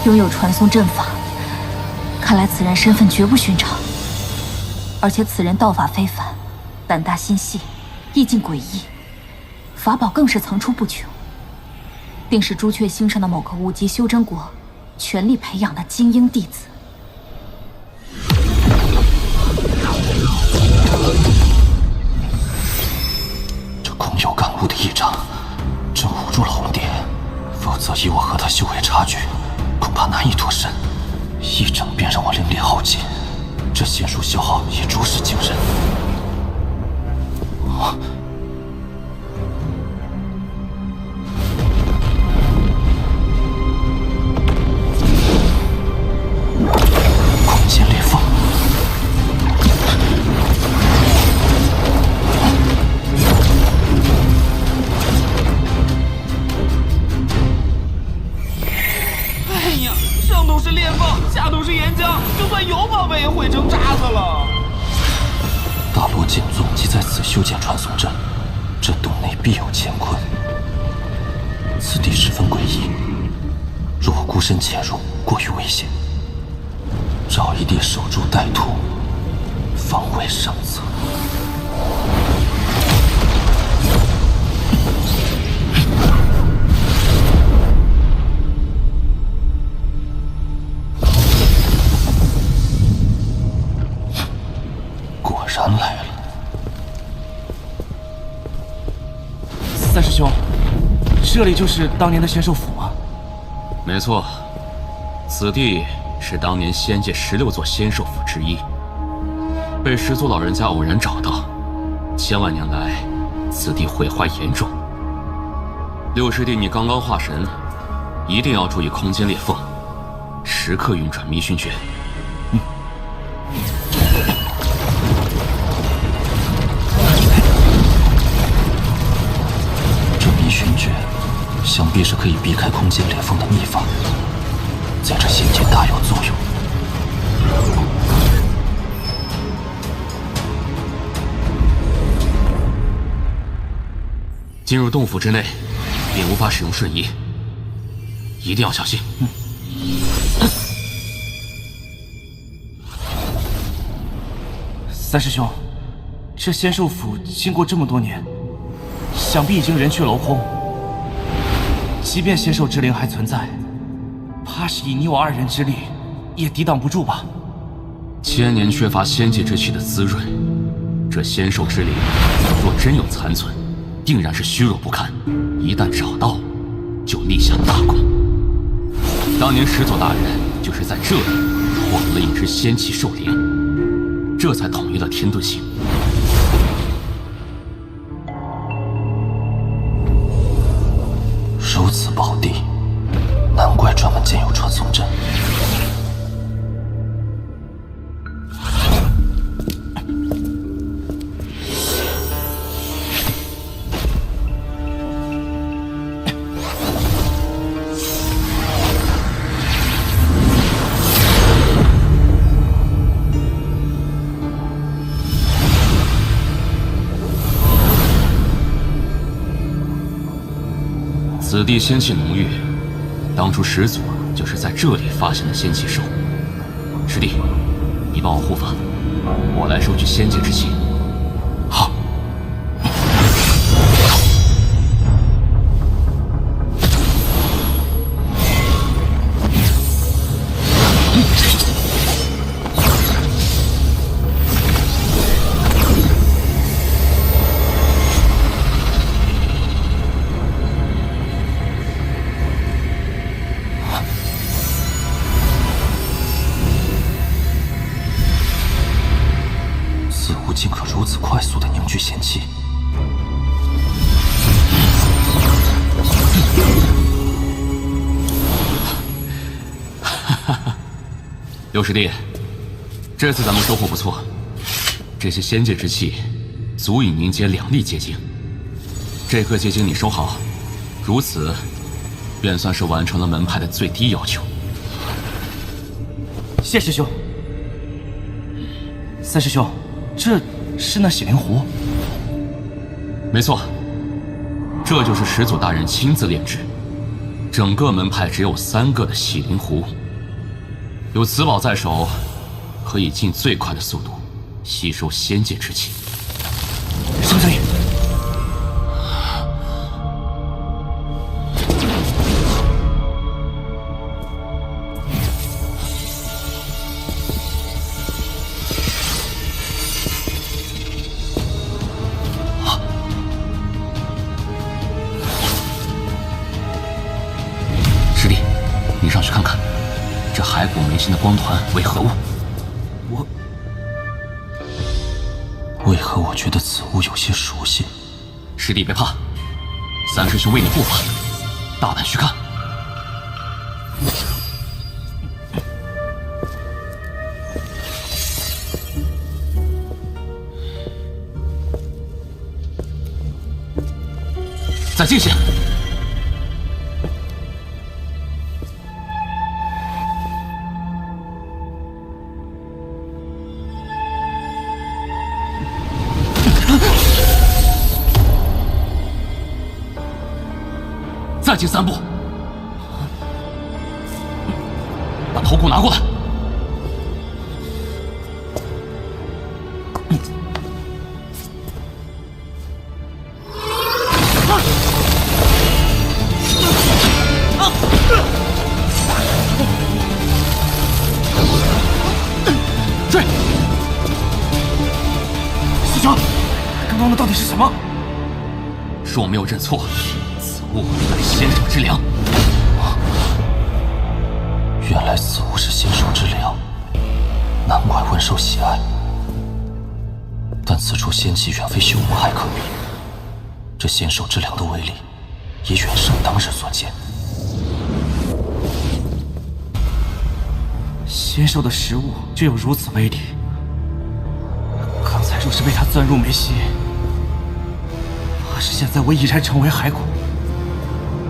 拥有传送阵法，看来此人身份绝不寻常。而且此人道法非凡，胆大心细，意境诡异，法宝更是层出不穷，定是朱雀星上的某个5级修真国全力培养的精英弟子。这空有感悟的异常，真唬住了红蝶，否则以我和他修为差距，恐怕难以脱身。一整便让我灵力耗尽，这仙术消耗也着实惊人。空间裂缝，哎呀，上头是裂缝，下头是岩浆，就算有宝贝也毁成渣子了。大罗剑宗即在此修建传送阵，这洞内必有乾坤。此地十分诡异，若我孤身潜入，过于危险。找一地守株待兔，方为上策。果然来了。三师兄，这里就是当年的仙兽府吗？没错，此地是当年仙界16座仙兽府之一，被始祖老人家偶然找到。千万年来，此地毁坏严重。六师弟，你刚刚化神，一定要注意空间裂缝，时刻运转迷熏诀。这迷熏诀，想必是可以避开空间裂缝的秘法，在这仙界大有作用。进入洞府之内，便无法使用瞬移，一定要小心。三师兄，这仙兽府经过这么多年，想必已经人去楼空。即便仙兽之灵还存在，怕是以你我2人之力，也抵挡不住吧？千年缺乏仙界之气的滋润，这仙兽之灵若真有残存，定然是虚弱不堪。一旦找到，就立下大功。当年始祖大人就是在这里获得了一只仙气兽灵，这才统一了天遁星。如此宝地，难怪专门建有传送阵。此地仙气浓郁，当初始祖就是在这里发现的仙气兽。师弟，你帮我护法，我来收取仙界之气。好。竟可如此快速地凝聚仙气。六师弟，这次咱们收获不错，这些仙界之气足以凝结2粒结晶。这颗结晶你收好，如此便算是完成了门派的最低要求。谢师兄。三师兄，这是那血灵壶？没错，这就是始祖大人亲自炼制，整个门派只有3个的洗灵壶，有此宝在手，可以尽最快的速度吸收仙界之气。上这里。师弟，你上去看看，这骸骨眉心的光团为何物？为何我觉得此物有些熟悉？师弟别怕，三师兄为你护法，大胆去看。再近些。再进3步，把头骨拿过来。追！师兄，刚刚的到底是什么？若没有认错，此物乃仙手之粮。原来此物是仙手之粮，难怪温受喜爱。但此处仙气远非修魔海可比，这仙手之粮的威力也远胜当日所见。仙兽的食物就有如此威力，刚才若是被他钻入眉心，怕是现在我已然成为骸骨。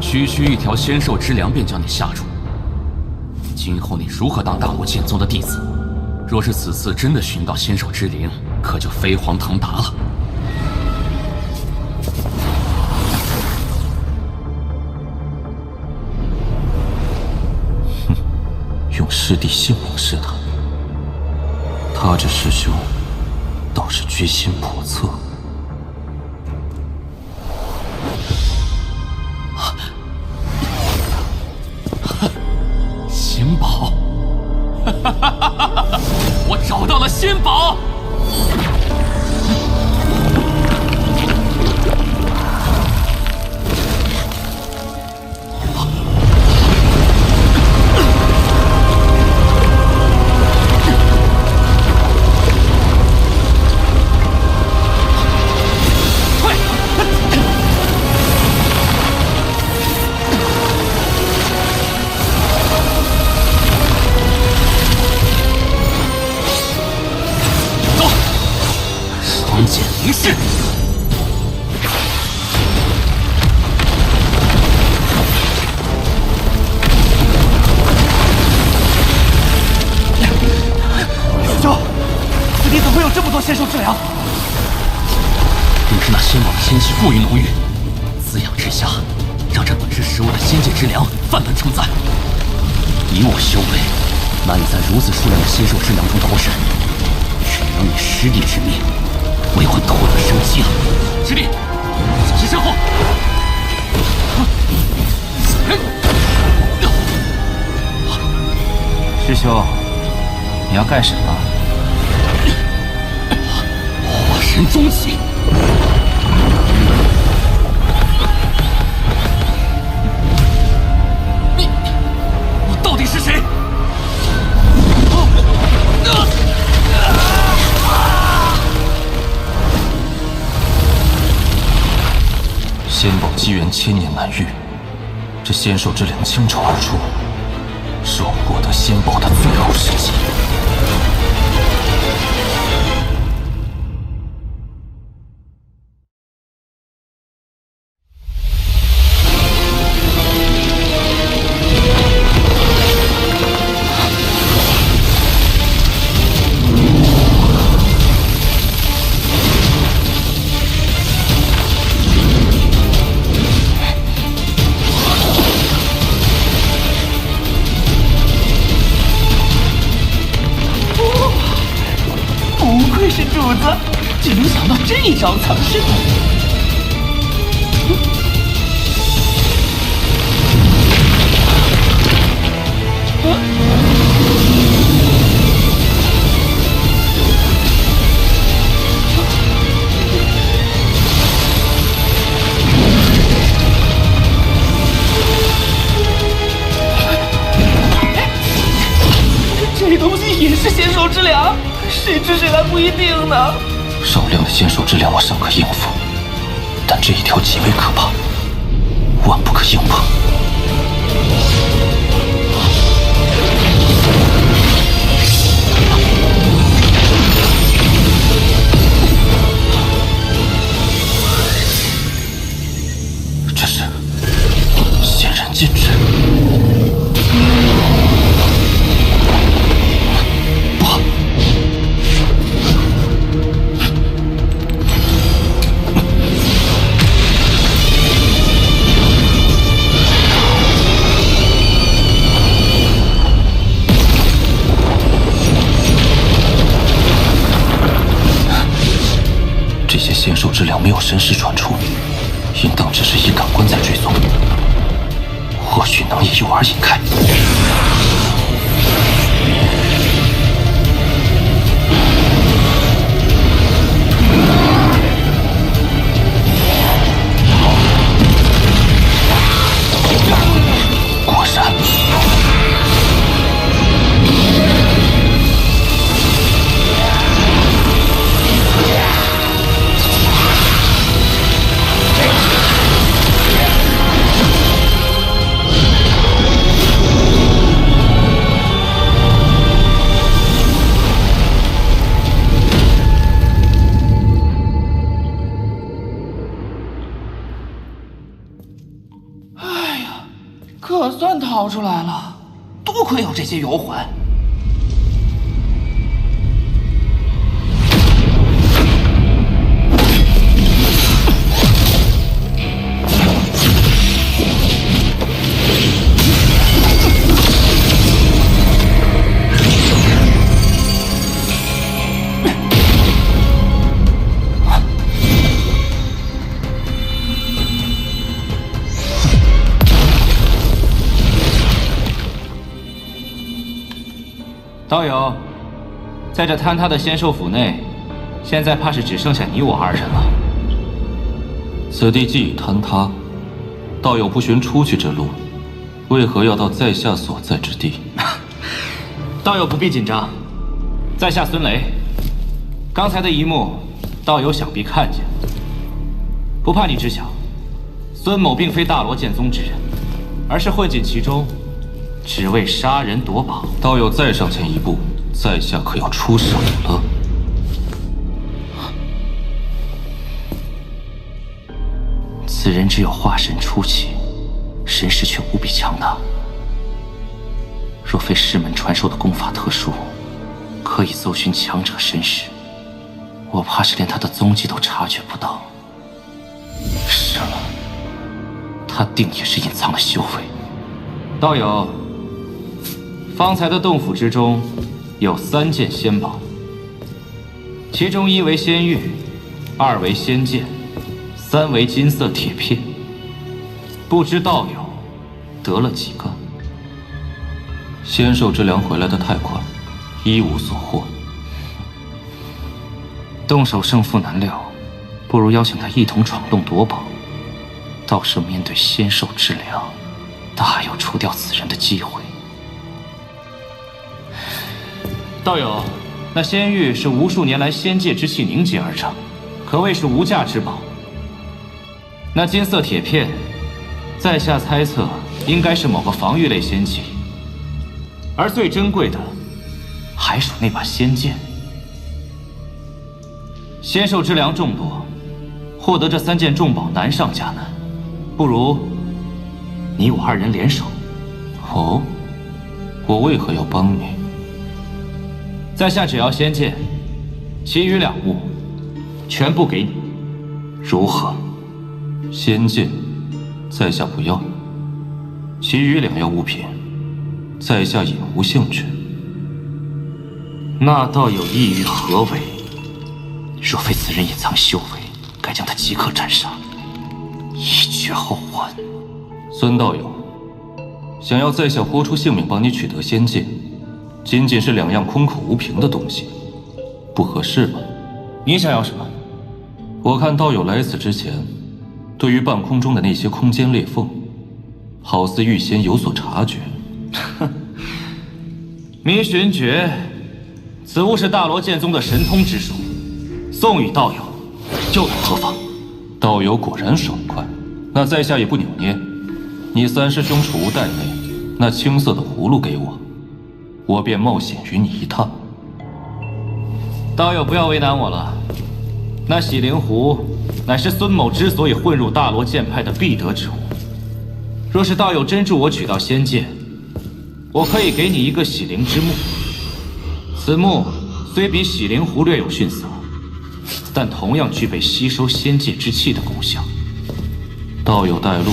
区区一条仙兽之粮便将你吓住，今后你如何当大罗剑宗的弟子？若是此次真的寻到仙兽之灵，可就飞黄腾达了。哼，用师弟性命试他，他这师兄倒是居心叵测。仙宝，我找到了仙宝！双剑凝视，师兄，此地怎会有这么多仙兽之粮？定是那仙宝的仙气过于浓郁，滋养之下，让这本是食物的仙界之粮泛滥成灾。以我修为，难以在如此数量的仙兽之粮中脱身，只能以师弟之命为我夺得生机了。师弟，小心身后！师兄，你要干什么？化神终极。你到底是谁？仙宝机缘千年难遇，这仙兽之粮倾巢而出，是我获得仙宝的最后时机。竟能想到这招藏身法。这东西也是仙兽之粮，谁吃谁还不一定呢。少量的仙兽之粮我尚可应付，但这一条极为可怕，万不可硬碰。这是仙人禁制。这些仙兽之粮没有神识传出，应当只是以感官在追踪，或许能以诱饵引开。果然。可算逃出来了，多亏有这些游魂。道友，在这坍塌的仙兽府内，现在怕是只剩下你我二人了。此地既已坍塌，道友不寻出去之路，为何要到在下所在之地？道友不必紧张，在下孙雷。刚才的一幕，道友想必看见。不怕你知晓，孙某并非大罗剑宗之人，而是混进其中，只为杀人夺宝。道友再上前一步，在下可要出手了。此人只有化神初期，神识却无比强大。若非师门传授的功法特殊，可以搜寻强者神识，我怕是连他的踪迹都察觉不到。是了，他定也是隐藏了修为。道友，方才的洞府之中有3件仙宝，其中1为仙玉，2为仙剑，3为金色铁片。不知道友得了几个？仙兽之粮回来的太快，一无所获。动手胜负难料，不如邀请他一同闯洞夺宝。到时面对仙兽之粮，大有除掉此人的机会。道友，那仙玉是无数年来仙界之气凝结而成，可谓是无价之宝。那金色铁片，在下猜测应该是某个防御类仙器，而最珍贵的还属那把仙剑。仙兽之粮众多，获得这3件重宝难上加难，不如你我2人联手。哦，我为何要帮你？在下只要仙剑，其余2物全部给你，如何？仙剑，在下不要；其余2样物品，在下也无兴趣。那倒有意欲何为？若非此人隐藏修为，该将他即刻斩杀，以绝后患。孙道友，想要在下豁出性命帮你取得仙界，仅仅是两样空口无凭的东西，不合适吧？你想要什么？我看道友来此之前，对于半空中的那些空间裂缝，好似预先有所察觉。迷寻诀，此物是大罗剑宗的神通之术，送与道友，又有何妨？道友果然爽快，那在下也不扭捏。你三师兄储物袋内那青色的葫芦给我，我便冒险与你一趟。道友不要为难我了，那洗灵壶乃是孙某之所以混入大罗剑派的必得之物。若是道友真助我取到仙剑，我可以给你一个洗灵之木。此木虽比洗灵壶略有逊色，但同样具备吸收仙界之气的功效。道友带路。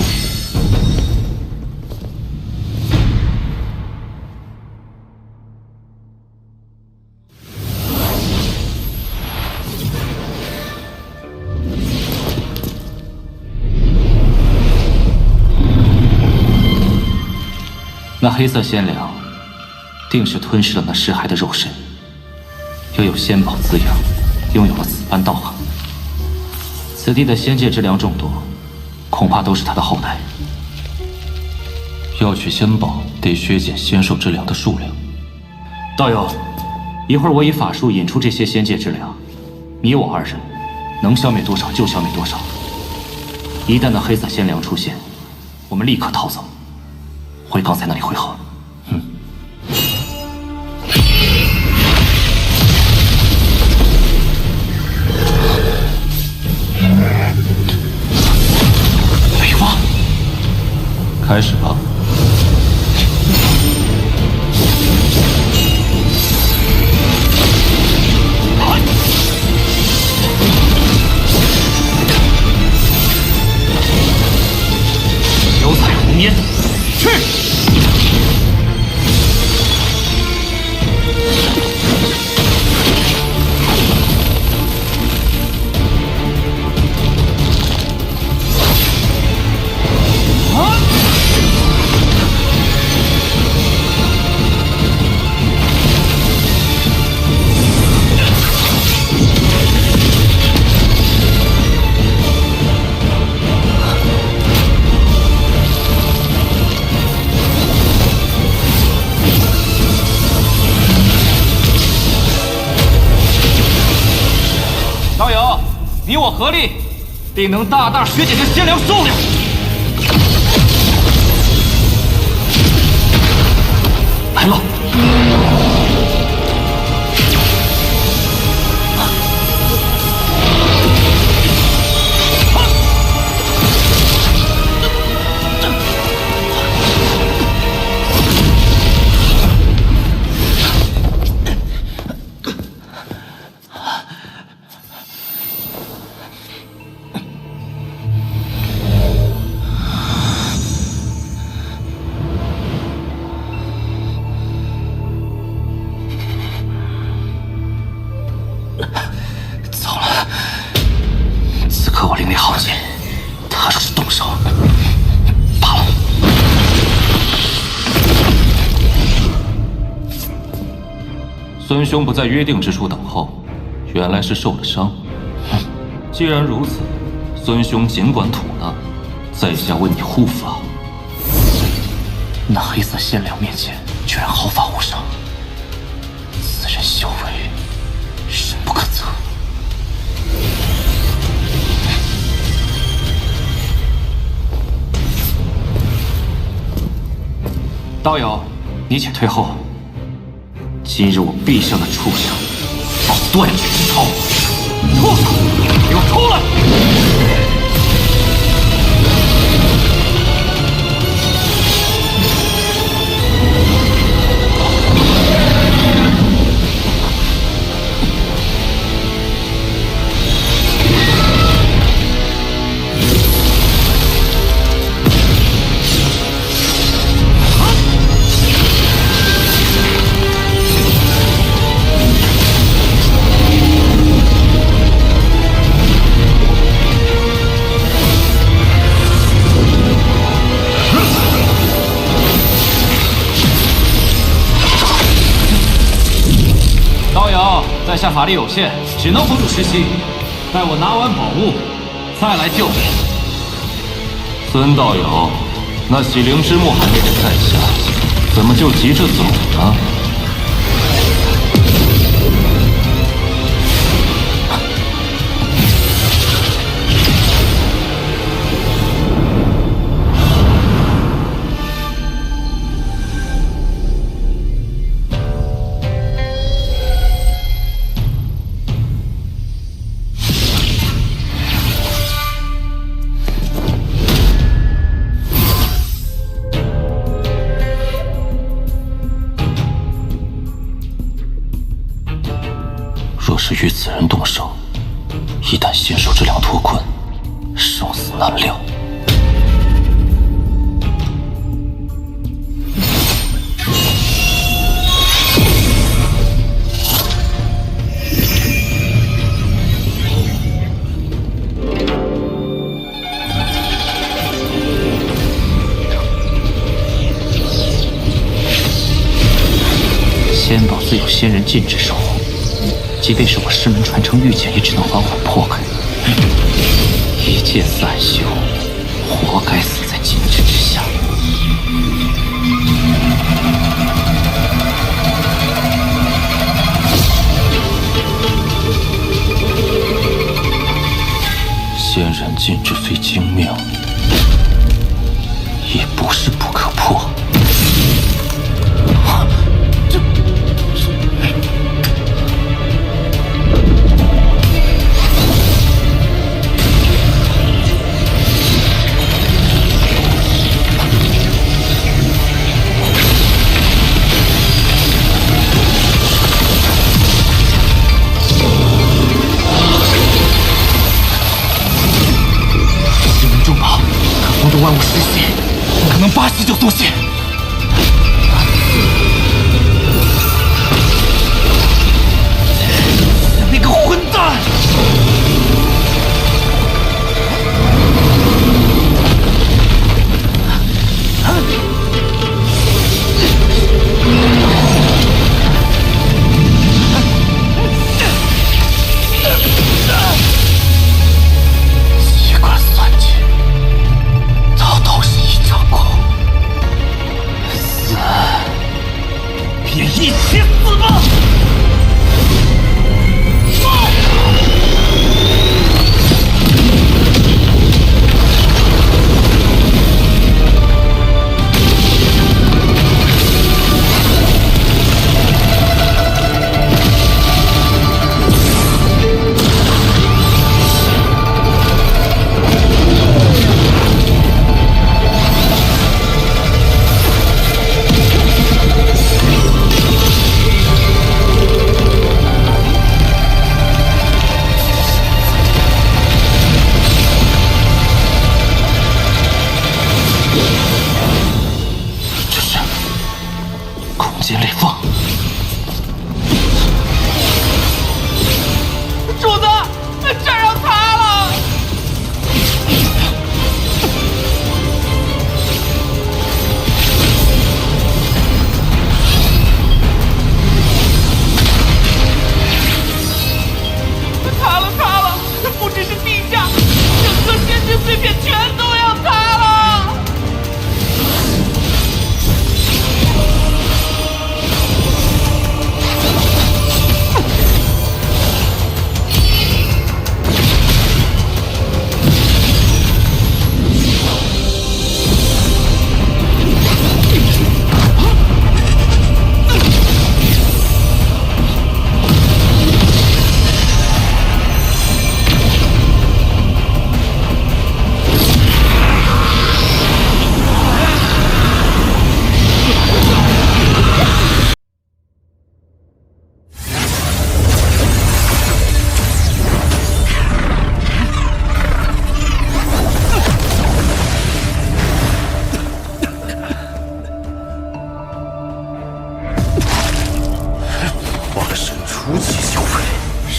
那黑色仙凉，定是吞噬了那尸骸的肉身，又有仙宝滋养，拥有了此般道行。此地的仙界之粮众多，恐怕都是他的后代。要取仙宝，得削减仙兽之粮的数量。道友，一会儿我以法术引出这些仙界之粮，你我二人能消灭多少就消灭多少。一旦那黑色仙凉出现，我们立刻逃走。回刚才那里汇合。雷王，开始吧。九彩红烟，去！道友，你我合力，定能大大削减这仙粮数量。来了！糟了！此刻我灵力耗尽，他若是动手，罢了。孙兄不在约定之处等候，原来是受了伤。既然如此，孙兄尽管吐纳，在下为你护法。那黑色仙凉面前居然毫发无伤，此人修为深不可测。道友，你且退后。今日我必向那畜生报断绝之仇！畜生，给我出来！在下法力有限，只能辅助实习。待我拿完宝物，再来救你。孙道友，那洗灵之木还没等在下，怎么就急着走呢？若是与此人动手，一旦仙兽之量脱困，生死难料。仙宝自有仙人禁制守护。即便是我师门传承御剑，也只能缓缓破开。一剑散修，活该死在禁制之下。仙人禁制虽精妙，也不是不可破。万物失血，不可能8息就松懈。那个混蛋！机关算尽。都是一场空，死便一起死吧！间裂缝。主子，这儿要塌了！塌了，塌了！不只是地下，整个仙之碎片全都要塌了！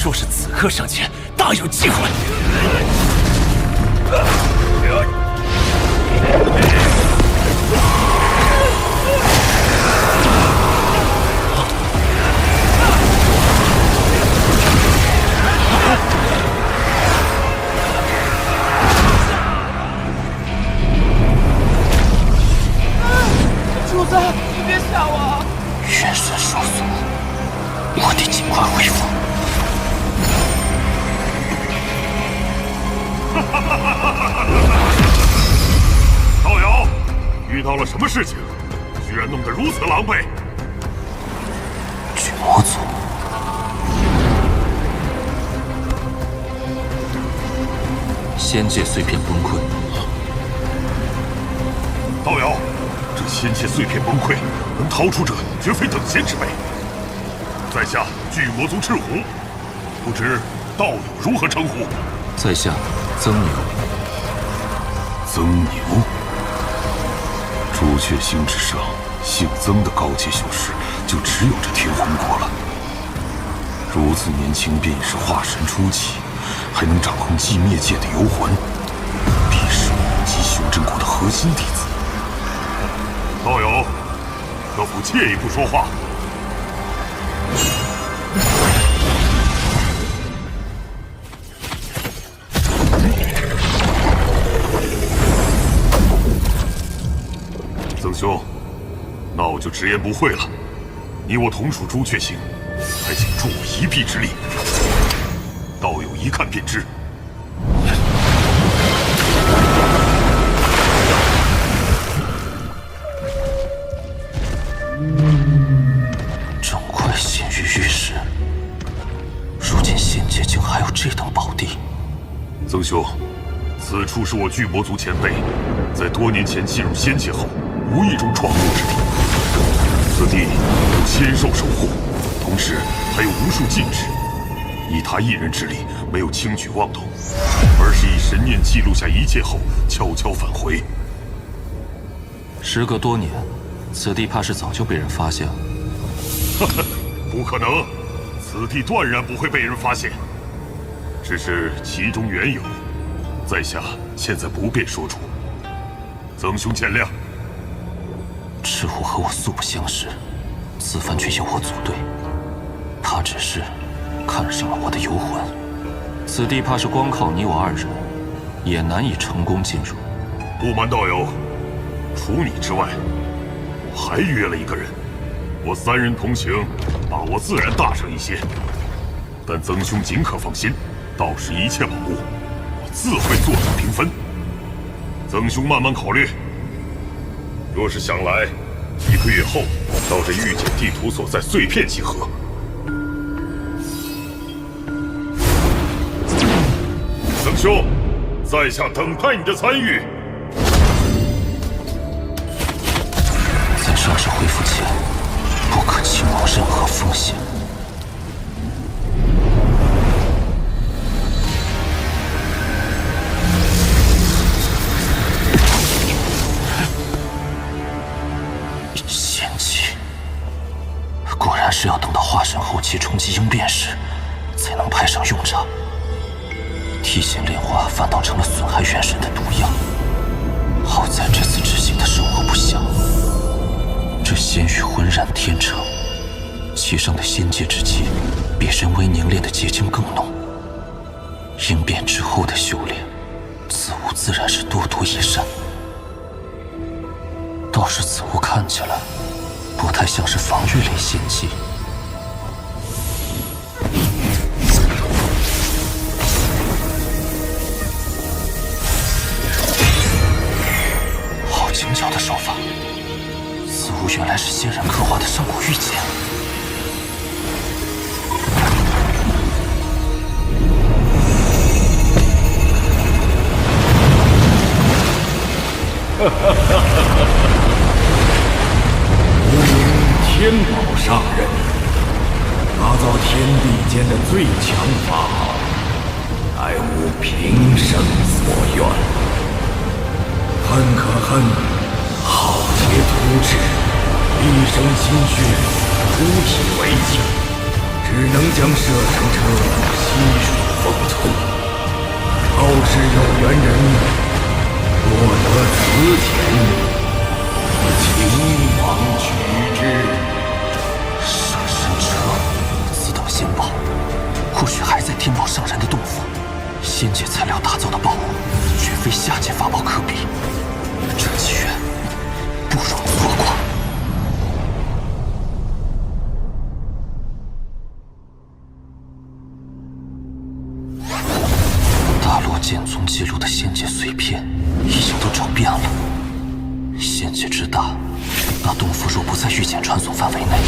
若是此刻上前，大有机会。子，你别吓我！元神受损，我得尽快恢复。道友，遇到了什么事情？居然弄得如此狼狈！巨魔族，仙界碎片崩溃。道友，这仙界碎片崩溃，能逃出者绝非等闲之辈。在下巨魔族赤狐，不知道友如何称呼？在下曾牛。曾牛，朱雀星之上，姓曾的高阶修士就只有这天魂国了。如此年轻便已是化神初期，还能掌控寂灭界的游魂，必是我及修真国的核心弟子。道友，可否借一步说话？曾兄，那我就直言不讳了。你我同属朱雀星，还请助我一臂之力。道友一看便知。整块仙域玉石，如今仙界竟还有这等宝地。曾兄，此处是我巨魔族前辈在多年前进入仙界后无意中闯入之地。此地有仙兽守护，同时还有无数禁制。以他一人之力，没有轻举妄动，而是以神念记录下一切后，悄悄返回。时隔多年，此地怕是早就被人发现了。呵呵，不可能，此地断然不会被人发现。只是其中缘由，在下现在不便说出。曾兄见谅。赤狐和我素不相识，此番却由我组队，他只是看上了我的游魂。此地怕是光靠你我二人，也难以成功进入。不瞒道友，除你之外，我还约了一个人。我三人同行，把握自然大上一些。但曾兄尽可放心，到时一切宝物，我自会做主平分。曾兄慢慢考虑。若是想来，1个月后到这御姐地图所在碎片集合。曾兄，在下等待你的参与。在伤势恢复前，不可轻冒任何风险。仙气，果然是要等到化神后期冲击应变时，才能派上用场。提线炼化反倒成了损害元神的毒药。好在这次执行的手握不详，这仙域浑然天成，其上的仙界之气比人为凝练的结晶更浓。应变之后的修炼，此物自然是多多益善。倒是此物看起来不太像是防御类仙器。好精巧的手法，此物原来是仙人刻画的上古玉简。天宝上人，打造天地间的最强法宝，乃吾平生所愿。恨可恨，浩劫突至，一生心血，出体为器，只能将摄神车悉数封存。后世有缘人，若得此钱，秦王取之。摄神车，此等仙宝，或许还在天宝上人的洞府。仙界材料打造的宝物，绝非下界法宝可比。这机缘，不容错过。碎片已经都找遍了，仙界之大，那洞府若不在御剑传送范围内，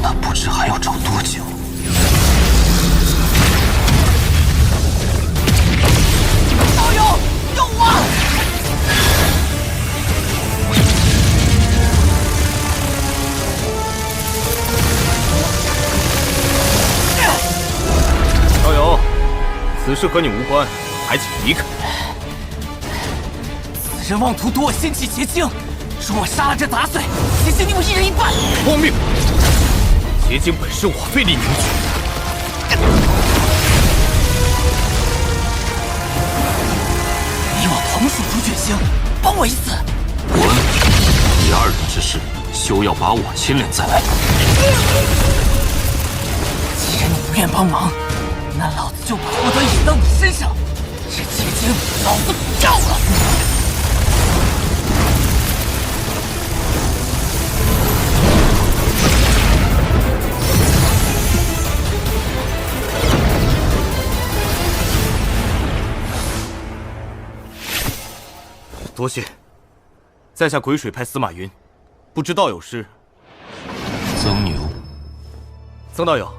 那不知还要找多久。道友，救我！道友，此事和你无关，还请离开。此人妄图夺我仙气结晶，说我杀了这杂碎，结晶你我一人一半。荒谬！结晶本是我费力凝聚。你我同属朱雀星，帮我一次。滚！你二人之事，休要把我牵连在内。既然你不愿帮忙，那老子就把祸端引到你身上。这结晶，老子不要了！多谢。在下鬼水派司马云，不知道有失。曾牛，曾道友，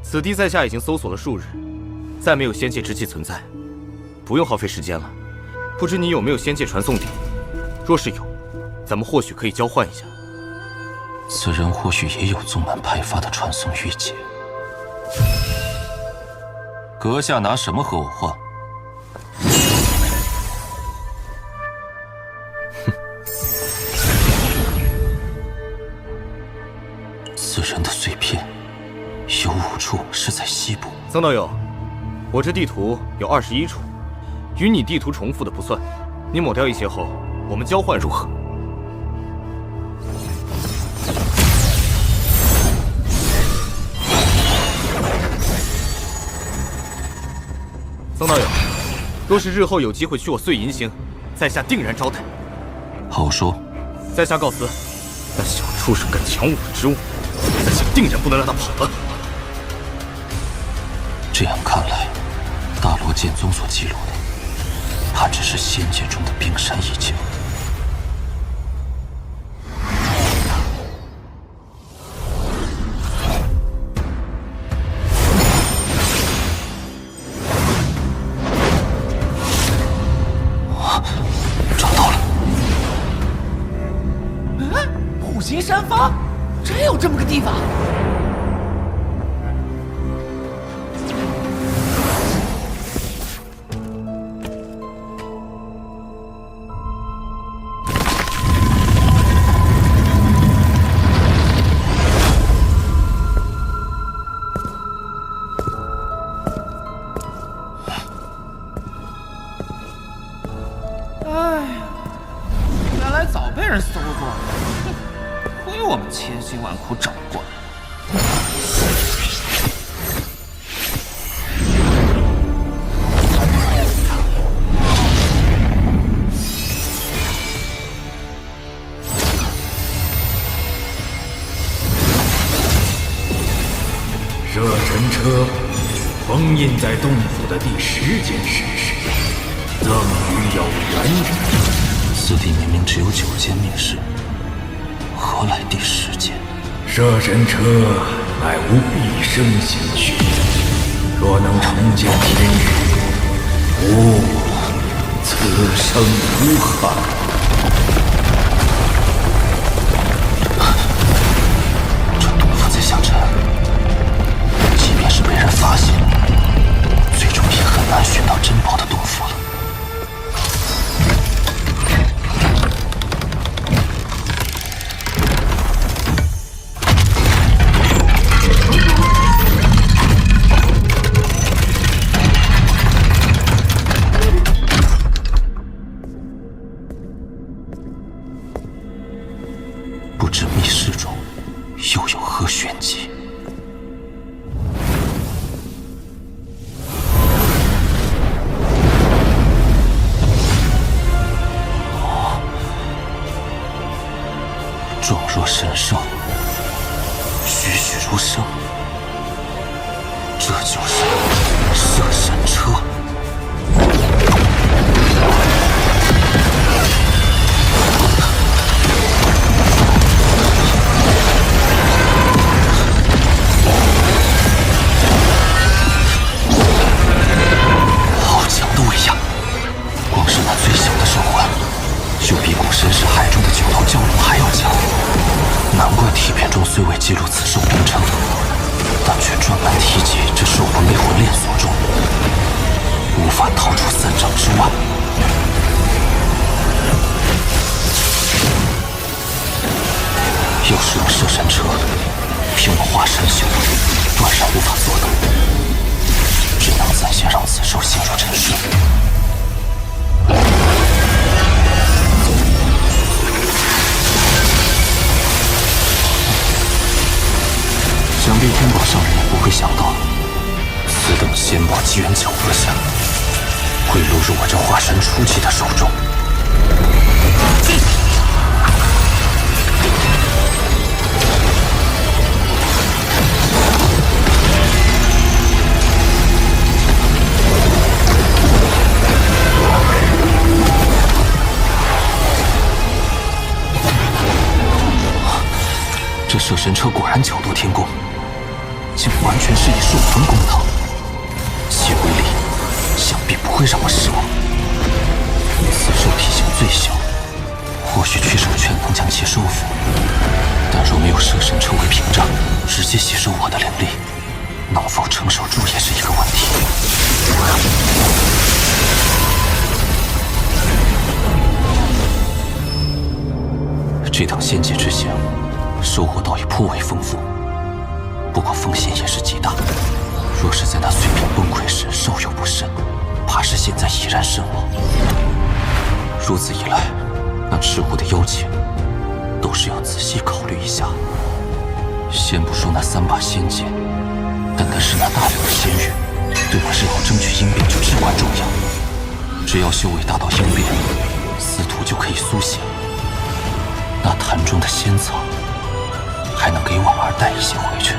此地在下已经搜索了数日，再没有仙界之气存在，不用耗费时间了。不知你有没有仙界传送鼎？若是有，咱们或许可以交换一下。此人或许也有宗门派发的传送玉简。阁下拿什么和我换？此人的碎片有5处是在西部。曾道友，我这地图有21处，与你地图重复的不算，你抹掉一些后，我们交换如何？曾道友，若是日后有机会去我碎银星，在下定然招待。好说。在下告辞。那小畜生敢抢我的职务，在下定然不能让他跑了。这样看来，大罗剑宗所记录的，怕只是仙界中的冰山一角。找到了！虎形山峰，真有这么个地方？早被人搜过了，亏我们千辛万苦找过来。热神车封印在洞府的第10件事实，赠予有缘人。此地明明只有9件密室，何来第10件？摄神车乃无毕生心血，若能重见天日，此生无憾。这洞府在下沉，即便是被人发现，最终也很难寻到珍宝的洞府了。不知密室中又有何玄机？状若神兽，栩栩如生，这就是摄神车。虽未记录此兽名称，但却专门提及这兽魂被魂链锁住，无法逃出3丈之外。要是用摄神车，凭我华山修为，断然无法做到，只能暂先让此兽陷入沉睡。想必天宝上人也不会想到，此等仙宝机缘巧合下，会落入我这华山初期的手中。这摄神车果然巧夺天工，竟完全是以兽魂攻讨，其威力想必不会让我失望。此兽体型最小，或许驱手圈能将其收服，但若没有摄神车为屏障，直接吸收我的灵力，能否承受住也是一个问题。这趟仙界之行，收获倒也颇为丰富，不过风险也是极大。若是在那碎片崩溃时稍有不慎，怕是现在已然身亡。如此一来，那赤狐的邀请，都是要仔细考虑一下。先不说那3把仙剑，单单是那大量的仙玉，对我日后争取应变就至关重要。只要修为达到应变，司徒就可以苏醒。那坛中的仙草，还能给婉儿带一些回去。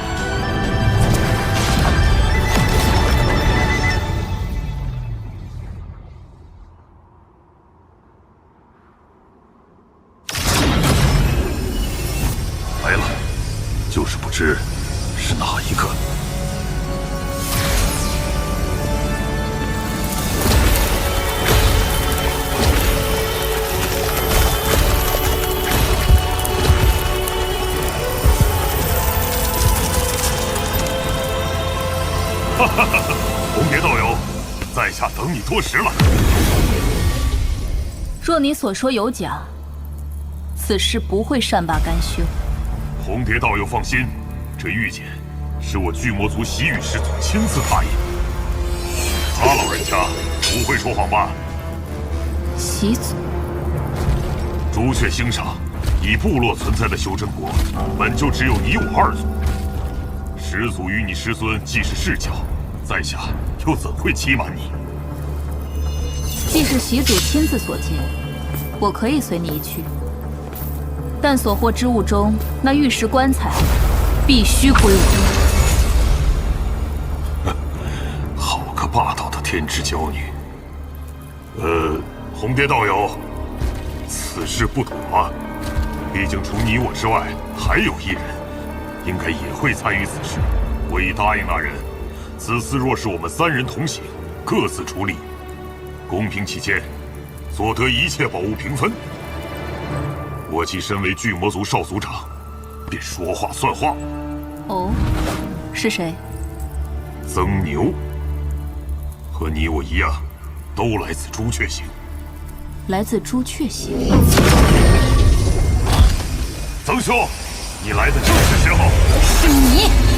来了，就是不知是哪一个。哈哈哈！红蝶道友，在下等你多时了。若你所说有假，此事不会善罢甘休。红蝶道友放心，这玉简是我巨魔族西域师祖亲自踏印，他老人家不会说谎吧？习祖，朱雀星上，以部落存在的修真国，本就只有你我2族。始祖与你师尊既是世交，在下又怎会欺瞒你？既是习祖亲自所见，我可以随你一去，但所获之物中那玉石棺材必须归我。好个霸道的天之娇女！红蝶道友，此事不妥啊！毕竟除你我之外，还有1人，应该也会参与此事。我已答应那人，此次若是我们3人同行，各自出力，公平起见，所得一切宝物平分。我既身为巨魔族少族长，便说话算话。哦，是谁？曾牛，和你我一样，都来自朱雀星。来自朱雀星。曾兄，你来的正是时候。是你！